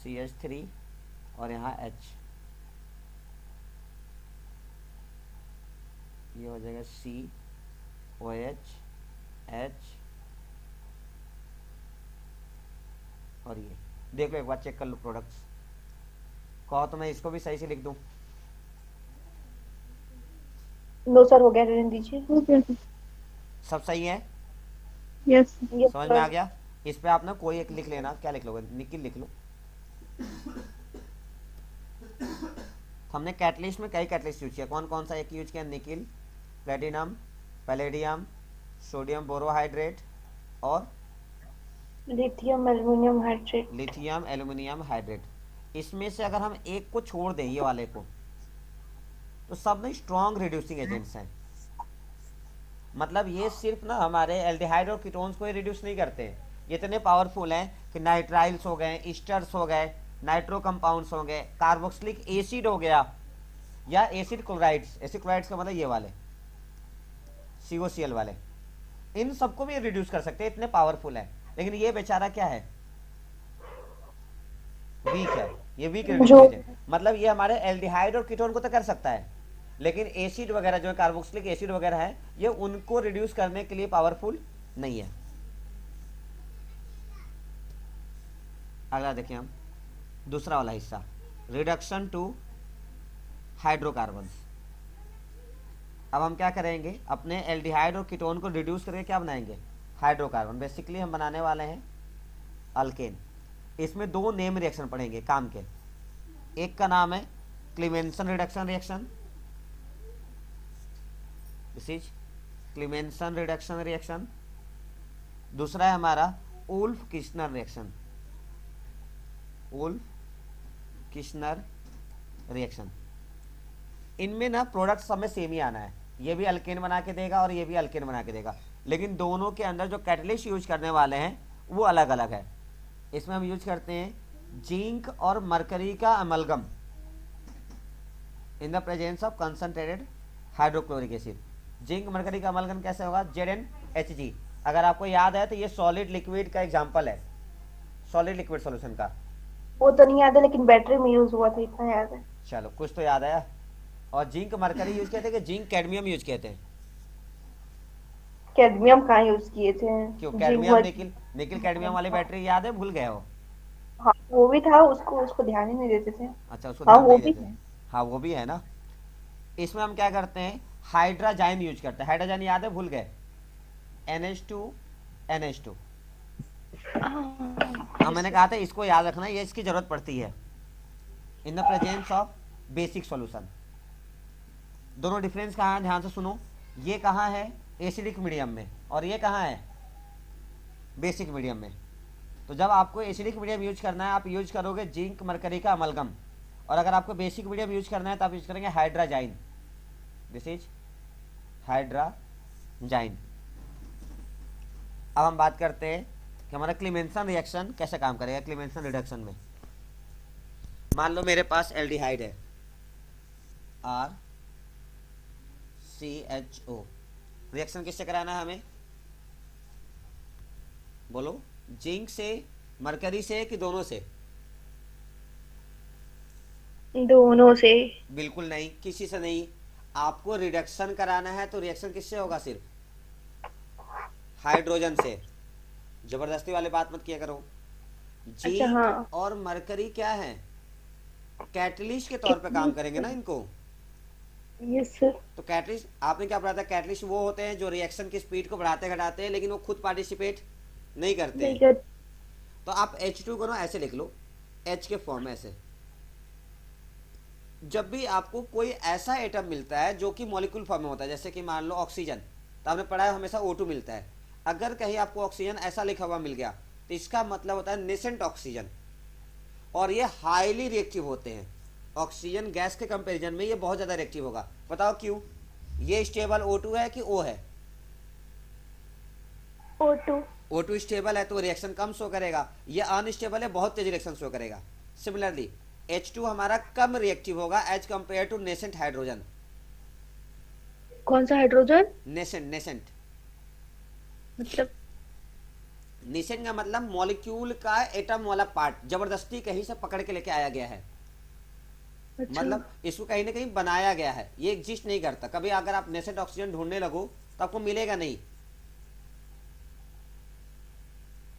CH3 और यहाँ H, ये हो जाएगा COH H और ये देख लो, एक बार चेक कर लो प्रोडक्ट्स। कहो तो मैं इसको भी सही से लिख दूं। नो सर, हो गया, रहने दीजिए। Okay sir. सब सही है? यस। यस समझ में आ सर। गया? इस पे आप ना कोई एक लिख लेना। क्या लिख लोगे? निकिल लिख लो। हमने कैटलिस्ट में कई कैटलिस्ट यूज किया, कौन कौन सा एक यूज किया? Nickel, platinum, palladium, sodium borohydride और lithium aluminium hydride. Lithium aluminium hydride. इसमें से अगर हम एक को छोड़ दें, ये वाले को, तो सब में स्ट्रॉन्ग रिड्यूसिंग एजेंट्स हैं। मतलब ये सिर्फ ना हमारे एल्डिहाइड और कीटोन्स को ही रिड्यूस नहीं करते, ये इतने पावरफुल हैं कि नाइट्राइल्स हो गए, ईस्टर्स हो गए, नाइट्रो कंपाउंड्स हो गए, कार्बोक्सिलिक एसिड हो गया, या एसिड क्लोराइड्स। एसिड क्लोराइड्स का मतलब ये वाले COCl वाले, इन सबको भी रिड्यूस कर सकते हैं, इतने पावरफुल है। लेकिन ये बेचारा क्या है? वीक है। ये वीक जो रिड्यूसिंग एजेंट, मतलब ये हमारे एल्डिहाइड और कीटोन को तो कर सकता है, लेकिन एसिड वगैरह जो है, कार्बोक्सिलिक एसिड वगैरह है, ये उनको रिड्यूस करने के लिए पावरफुल नहीं है। अगला देखिए हम, दूसरा वाला हिस्सा, रिडक्शन टू हाइड्रोकार्बन्स। अब हम क्या करेंगे? अपने एल्डिहाइड और कीटोन को रिड्यूस करके क्या बनाएंगे? हाइड्रोकार्बन। बेसिकली हम बनाने वाले हैं अल्केन। इसमें दो नेम रिएक्शन पढ़ेंगे काम के। एक का नाम है Clemmensen reduction reaction, this is Clemmensen reduction reaction. दूसरा है हमारा Wolff Kishner reaction, Wolff Kishner reaction. इनमें ना प्रोडक्ट सब में सेम ही आना है, ये भी अल्केन बना के देगा और ये भी अल्केन बना के देगा, लेकिन दोनों के अंदर जो कैटलिस्ट यूज करने वाले हैं वो अलग अलग है। इसमें हम यूज करते हैं जिंक और मरकरी का amalgam in the presence of concentrated hydrochloric acid. Zinc mercury का अमलगम कैसे होगा, ZnHg। अगर आपको याद है तो ये सॉलिड लिक्विड का एग्जांपल है, सॉलिड लिक्विड सॉल्यूशन का। वो तो नहीं याद है, लेकिन बैटरी में यूज हुआ था इतना याद है। चलो कुछ तो याद आया। और जिंक मरकरी यूज कहते हैं कि जिंक कैडमियम यूज कहते हैं? कैडमियम कहाँ यूज किए थे? क्यों जिंक कैडमियम व- निकिल निकिल कैडमियम वाली बैटरी याद है, भूल गए हो? हाँ वो भी था, उसको उसको ध्यान ही नहीं देते थे। अच्छा उसको हाँ ध्यान वो नहीं भी देते। है। हाँ वो भी है ना। इसमें हम क्या करते हैं, हाइड्राजाइन यूज करते हैं। हाइड्राजाइन याद है, भूल गए? NH2 हाँ मैंने कहा था इसको याद रखना, ये इसकी जरूरत पड़ती है in the presence of basic solution. दोनों डिफरेंस कहाँ है, ध्यान से सुनो। ये कहाँ है, एसिडिक मीडियम में, और ये कहाँ है, बेसिक मीडियम में। तो जब आपको एसिडिक मीडियम यूज करना है आप यूज करोगे जिंक मरकरी का अमलगम, और अगर आपको बेसिक मीडियम यूज करना है तो आप यूज करेंगे हाइड्राजाइन, दिस इज हाइड्राजाइन। अब हम बात करते हैं कि हमारा क्लीमेंसन रिएक्शन कैसे काम करेगा। क्लीमेंसन रिडक्शन में मान लो मेरे पास एल्डिहाइड है RCHO, रिएक्शन किससे कराना है हमें, बोलो? जिंक से, मरकरी से, कि दोनों से? दोनों से। बिल्कुल नहीं, किसी से नहीं। आपको रिडक्शन कराना है तो रिएक्शन किससे होगा, सिर्फ हाइड्रोजन से। जबरदस्ती वाली बात मत किया करो। अच्छा जिंक हाँ। और मरकरी क्या है, कैटलिस्ट के तौर पे काम करेंगे ना इनको। Yes sir. तो कैटलिस्ट आपने क्या पढ़ा था, कैटलिस्ट वो होते हैं जो रिएक्शन की स्पीड को बढ़ाते घटाते हैं, लेकिन वो खुद पार्टिसिपेट नहीं करते नहीं हैं। कर। तो आप H2 को ना ऐसे लिख लो, H के फॉर्म में ऐसे। जब भी आपको कोई ऐसा एटम मिलता है जो कि मॉलिक्यूल फॉर्म में होता है, जैसे कि मान लो ऑक्सीजन, तो आपने पढ़ा है हमेशा O2 मिलता है। अगर कहीं आपको ऑक्सीजन ऐसा लिखा हुआ मिल गया तो इसका मतलब होता है नेसेंट ऑक्सीजन, और ये हाईली रिएक्टिव होते हैं। ऑक्सीजन गैस के कंपैरिजन में ये बहुत ज़्यादा रिएक्टिव होगा। बताओ क्यों? ये स्टेबल O2 है कि O है? O2। O2 स्टेबल है तो रिएक्शन कम शो करेगा, ये अनस्टेबल है, बहुत तेज रिएक्शन शो करेगा। सिमिलरली H2 हमारा कम रिएक्टिव होगा as compare to nascent hydrogen. कौन सा हाइड्रोजन? नेसेंट, नेसेंट मतलब? नेसेंट का मतलब मॉलिक्यूल का एटम वाला पार्ट जबरदस्ती कहीं से पकड़ के लेके आया गया है। अच्छा। मतलब इसको कहीं ना कहीं बनाया गया है, ये एग्जिस्ट नहीं करता। कभी अगर आप नेसेंट ऑक्सीजन ढूंढने लगो तो आपको मिलेगा नहीं,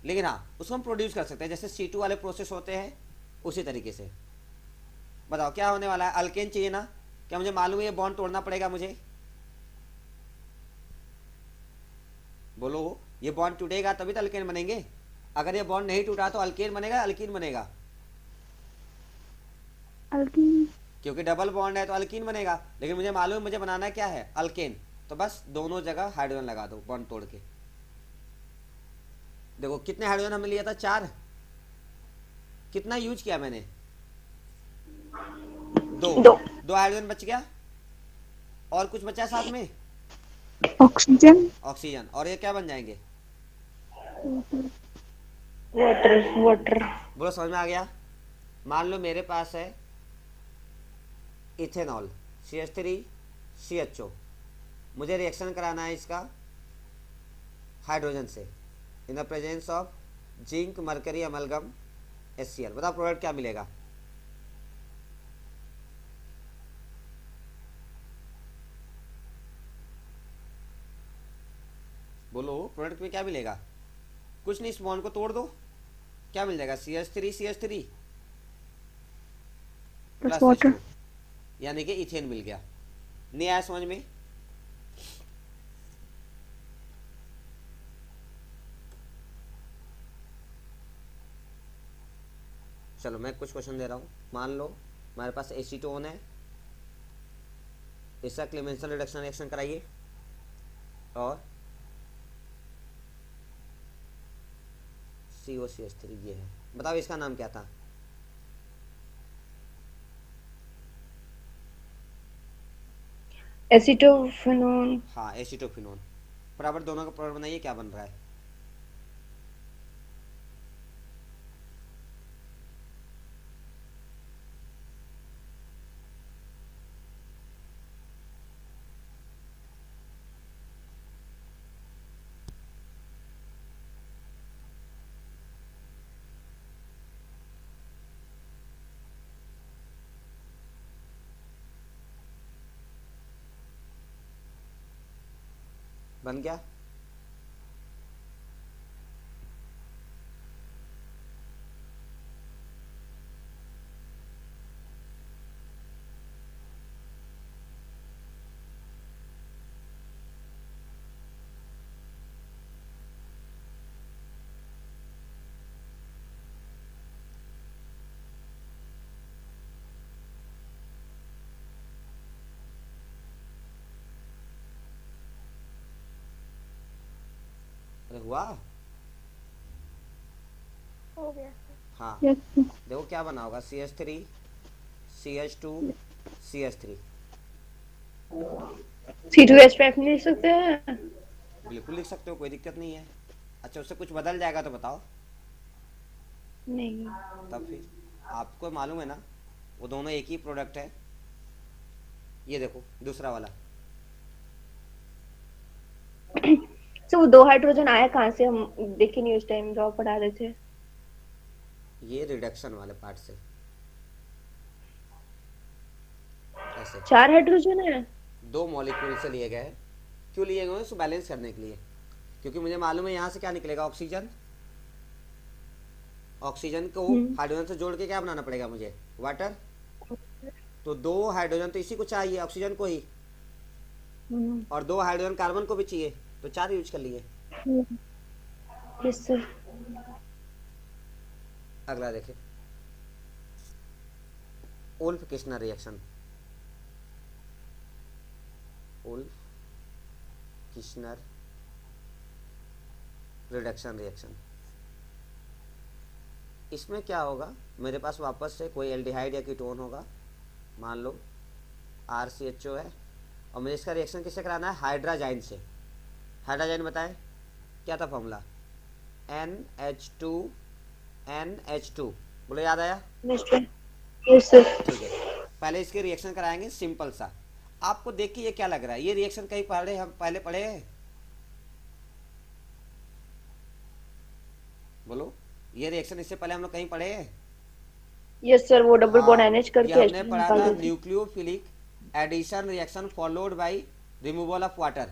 लेकिन हाँ उसको हम प्रोड्यूस कर सकते हैं, जैसे C2 वाले प्रोसेस होते हैं उसी तरीके से। बताओ क्या होने वाला है, अल्केन चाहिए ना? क्या मुझे मालूम है ये बॉन्ड तोड़ना पड़ेगा मुझे? बोलो, ये बॉन्ड टूटेगा तभी तो अल्केन बनेंगे। अगर ये बॉन्ड नहीं टूटा तो अल्केन बनेगा, अल्कीन बनेगा? अल्कीन। क्योंकि डबल बॉन्ड है तो अल्कीन बनेगा, लेकिन मुझे मालूम है मुझे बनाना क्या है, अल्केन। तो बस दोनों जगह हाइड्रोजन लगा दो बॉन्ड तोड़ के। देखो कितने हाइड्रोजन हमने लिया था, 4। कितना यूज किया मैंने, 2। 2 हाइड्रोजन बच गया, और कुछ बचा साथ में, ऑक्सीजन। ऑक्सीजन। और ये क्या बन जाएंगे, वाटर। वाटर। बोलो समझ में आ गया? मान लो मेरे पास है इथेनॉल CH3CHO, मुझे रिएक्शन कराना है इसका हाइड्रोजन से in the presence of zinc mercury amalgam HCl। बताओ प्रोडक्ट क्या मिलेगा? बोलो प्रोडक्ट में क्या मिलेगा? कुछ नहीं, इस बॉन्ड को तोड़ दो, क्या मिल जाएगा, CH3 प्लस वाटर। H2, यानी कि इथेन मिल गया। नहीं आया समझ में? चलो मैं कुछ क्वेश्चन दे रहा हूँ। मान लो हमारे पास एसीटोन है, इसका क्लेमेंसन रिडक्शन रिएक्शन कराइए, और COCH3 ये है। बताओ इसका नाम क्या था? एसिटोफेनोन। हाँ, एसीटोफिनोन। बराबर दोनों का प्रोडक्ट बनाइए, क्या बन रहा है? बन गया? अरे हुआ? हो गया। हाँ, यस सर। देखो क्या बना होगा, CH3 CH2 CH3। C2H5 नहीं लिख सकते हैं? बिल्कुल लिख सकते हो, कोई दिक्कत नहीं है। अच्छा, उससे कुछ बदल जाएगा तो बताओ। नहीं। तब फिर आपको मालूम है ना, वो दोनों एक ही प्रोडक्ट है। ये देखो दूसरा वाला, तो वो 2 हाइड्रोजन आया कहाँ से? हम देखे नहीं उस टाइम जब पढ़ा रहे थे। ये रिडक्शन वाले पार्ट से ऐसे 4 हाइड्रोजन है। 2 मॉलिक्यूल से लिए गए। क्यों लिए गए? उसको बैलेंस करने के लिए, क्योंकि मुझे मालूम है यहाँ से क्या निकलेगा, ऑक्सीजन। ऑक्सीजन को हाइड्रोजन से जोड़ के क्या बनाना पड़ेगा मुझे? वाटर। तो 2 हाइड्रोजन तो इसी को चाहिए, ऑक्सीजन को ही, और 2 हाइड्रोजन कार्बन को भी चाहिए, तो 4 यूज कर लिए। Yes sir. अगला देखें, Wolff Kishner reaction. Wolff Kishner reduction reaction. इसमें क्या होगा, मेरे पास वापस से कोई एल्डिहाइड या कीटोन होगा, मान लो RCHO है, और मुझे इसका रिएक्शन किससे कराना है? हाइड्राजाइन से। हाइड्राजाइन बताएं क्या था फॉर्मूला? NH2NH2। बोलो, याद आया? Yes sir. ठीक है, पहले इसके रिएक्शन कराएंगे सिंपल सा। आपको देख के ये क्या लग रहा है, ये रिएक्शन कहीं पढ़े, हम पहले पढ़े हैं? बोलो, ये रिएक्शन इससे पहले हम लोग कहीं पढ़े हैं? यस सर, वो डबल बॉन्ड NH ये करके हमने H2 पढ़ा था, निकाल देते। Nucleophilic addition reaction followed by removal of water.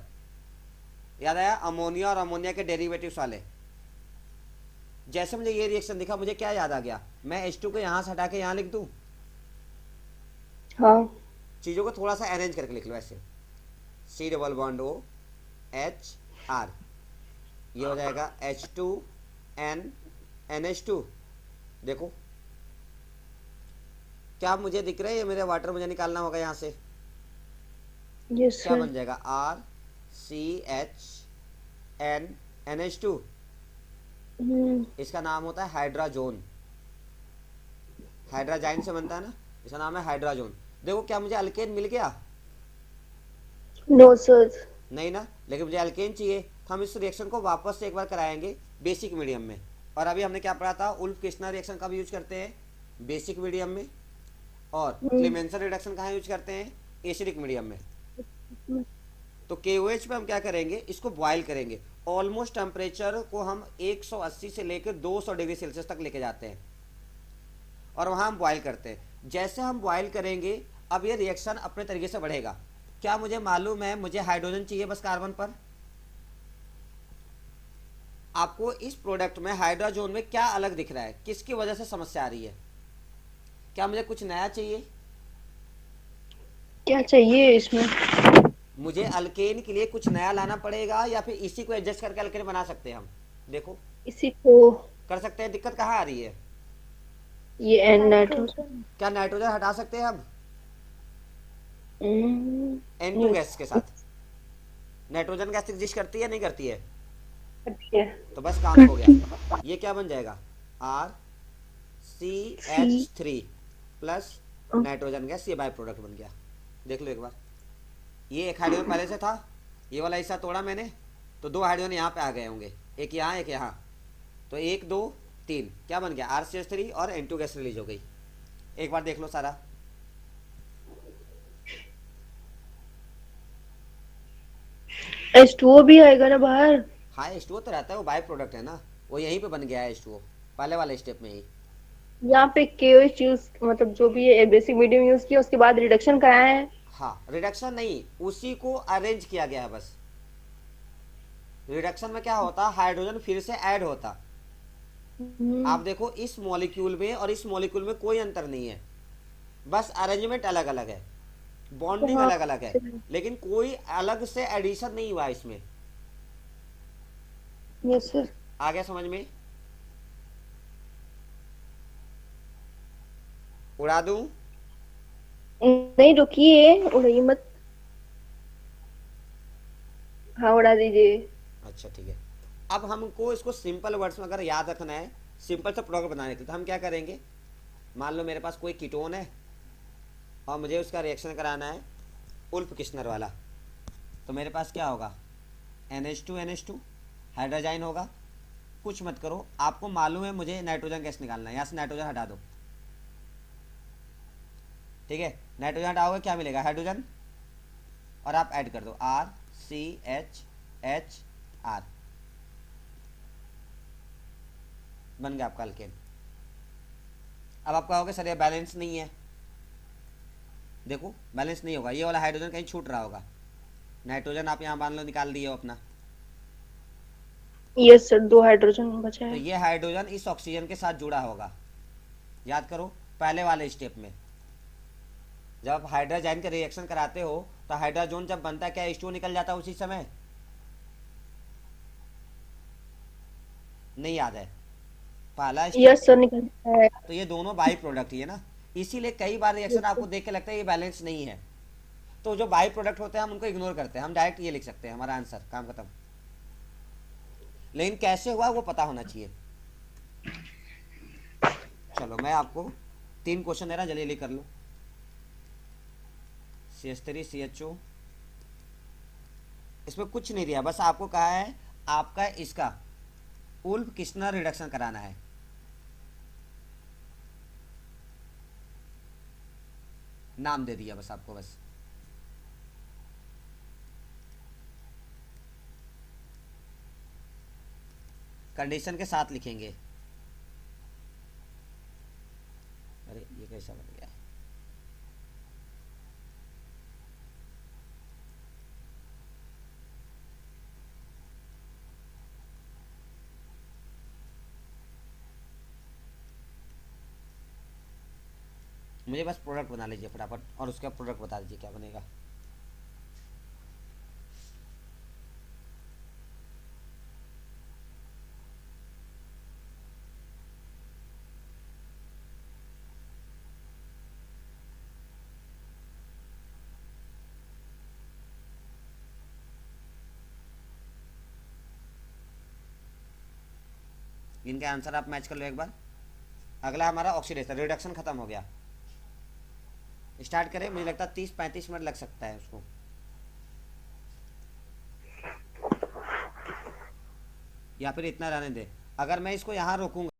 याद आया? अमोनिया और अमोनिया के डेरिवेटिव्स वाले। जैसे मुझे ये रिएक्शन दिखा, मुझे क्या याद आ गया? मैं H2 को यहाँ से हटा के यहाँ लिख दूँ? हाँ। चीज़ों को थोड़ा सा अरेंज करके लिख लो ऐसे, C double bond O H R, ये हो जाएगा H2N NH2। देखो क्या मुझे दिख रहा है? ये मेरे वाटर मुझे निकालना होगा यहाँ से। यस क्या सर। बन जाएगा? RCHN NH2। इसका नाम होता है हाइड्राजोन। हाइड्राजाइन से बनता है ना, इसका नाम है हाइड्राजोन। देखो क्या मुझे अल्केन मिल गया? No sir. नहीं ना, लेकिन मुझे अल्केन चाहिए, तो हम इस रिएक्शन को वापस से एक बार कराएंगे बेसिक मीडियम में। और अभी हमने क्या पढ़ा था? उल्फ किश्नर रिएक्शन कब यूज करते हैं? बेसिक मीडियम में। और क्लेमेंसन रिडक्शन कहाँ यूज करते हैं? एसिडिक मीडियम में। तो KOH पे हम क्या करेंगे? इसको बॉयल करेंगे। ऑलमोस्ट टेम्परेचर को हम 180 से लेकर 200 डिग्री सेल्सियस तक लेके जाते हैं, और वहाँ हम बॉयल करते हैं। जैसे हम बॉयल करेंगे, अब ये रिएक्शन अपने तरीके से बढ़ेगा। क्या मुझे मालूम है? मुझे हाइड्रोजन चाहिए बस कार्बन पर। आपको इस प्रोडक्ट में हाइड्रोजन में क्या अलग दिख रहा है? किसकी वजह से समस्या आ रही है? क्या मुझे कुछ नया चाहिए? क्या चाहिए इसमें? मुझे अल्केन के लिए कुछ नया लाना पड़ेगा, या फिर इसी को एडजस्ट करके अल्केन बना सकते हैं हम? देखो इसी को। कर सकते हैं। दिक्कत कहाँ आ रही है? ये एन नाइट्रोजन। क्या नाइट्रोजन हटा सकते हैं अब N2 यस। गैस के साथ? नाइट्रोजन गैस एग्जिस्ट करती है नहीं करती है? करती है। तो बस काम हो गया। करती ये क्या बन जाएगा? R C C. H three plus nitrogen gas, ये बाय प्रोडक्ट बन गया। देख लो एक बार, ये एक हाइड्रोजन पहले से था, ये वाला हिस्सा तोड़ा मैंने, तो दो हाइड्रोजन यहाँ पे आ गए होंगे, एक यहाँ एक यहाँ, तो एक दो तीन क्या बन गया? आर सी एच थ्री और N2 गैस रिलीज हो गई। एक बार देख लो सारा। H2O भी आएगा ना बाहर? हाँ H2O तो रहता है, वो बाय प्रोडक्ट है ना, वो यहीं पे बन गया है H2O, पहले वाले स्टेप में ही। यहाँ पे KOH यूज, मतलब जो भी है बेसिक मीडियम यूज किया, उसके बाद रिडक्शन कराया है। हाँ रिडक्शन नहीं, उसी को अरेंज किया गया है बस। रिडक्शन में क्या होता? हाइड्रोजन फिर से ऐड होता। आप देखो इस मॉलिक्यूल में और इस मॉलिक्यूल में कोई अंतर नहीं है, बस अरेंजमेंट अलग अलग है, बॉन्डिंग हाँ। अलग अलग है, लेकिन कोई अलग से एडिशन नहीं हुआ इसमें। Yes sir. आ गया समझ में? उड़ा दूं? नहीं रुकिए, उड़ाइए मत। हाँ उड़ा दीजिए। अच्छा ठीक है। अब हमको इसको सिंपल वर्ड्स में अगर याद रखना है, सिंपल सा प्रोडक्ट बनाने के लिए, तो हम क्या करेंगे? मान लो मेरे पास कोई कीटोन है और मुझे उसका रिएक्शन कराना है उल्फ किश्नर वाला, तो मेरे पास क्या होगा? NH2 हाइड्रोजाइन होगा। कुछ मत करो, आपको मालूम है मुझे नाइट्रोजन गैस निकालना है, यहाँ से नाइट्रोजन हटा दो, ठीक है? नाइट्रोजन हटाओगे क्या मिलेगा? हाइड्रोजन, और आप ऐड कर दो RCHHR, बन गया आपका अल्केन। अब आप कहोगे सर ये बैलेंस नहीं है, देखो बैलेंस नहीं होगा, ये वाला हाइड्रोजन कहीं छूट रहा होगा, नाइट्रोजन आप यहाँ मान लो निकाल दिए हो अपना, यस सर, 2 हाइड्रोजन बचा तो है। ये हाइड्रोजन इस ऑक्सीजन के साथ जुड़ा होगा। याद करो पहले वाले स्टेप में जब आप हाइड्रोजन के रिएक्शन कराते हो तो हाइड्रोजन जब बनता है क्या H2O निकल जाता है उसी समय? नहीं याद है? पहला स्टेप। यस सर, निकलता है। तो ये दोनों बाई प्रोडक्ट ही है ना, इसीलिए कई बार रिएक्शन आपको देख के लगता है ये बैलेंस नहीं है, तो जो बाई प्रोडक्ट होते हैं हम उनको इग्नोर करते हैं, हम डायरेक्ट ये लिख सकते हैं, हमारा आंसर, काम खत्म। लेकिन कैसे हुआ वो पता होना चाहिए। चलो मैं आपको 3 क्वेश्चन दे रहा, जल्दी जल्दी कर लो। CH3 CHO, इसमें कुछ नहीं दिया, बस आपको कहा है आपका इसका उल्फ किश्नर रिडक्शन कराना है। नाम दे दिया बस आपको, बस कंडीशन के साथ लिखेंगे। अरे ये कैसा बन गया? मुझे बस प्रोडक्ट बना लीजिए फटाफट और उसका प्रोडक्ट बता दीजिए क्या बनेगा। इनके आंसर आप मैच कर लो एक बार। अगला हमारा ऑक्सीडेशन, रिडक्शन खत्म हो गया। स्टार्ट करें, मुझे लगता है 30-35 मिनट लग सकता है उसको, या फिर इतना रहने दे। अगर मैं इसको यहाँ रोकूंगा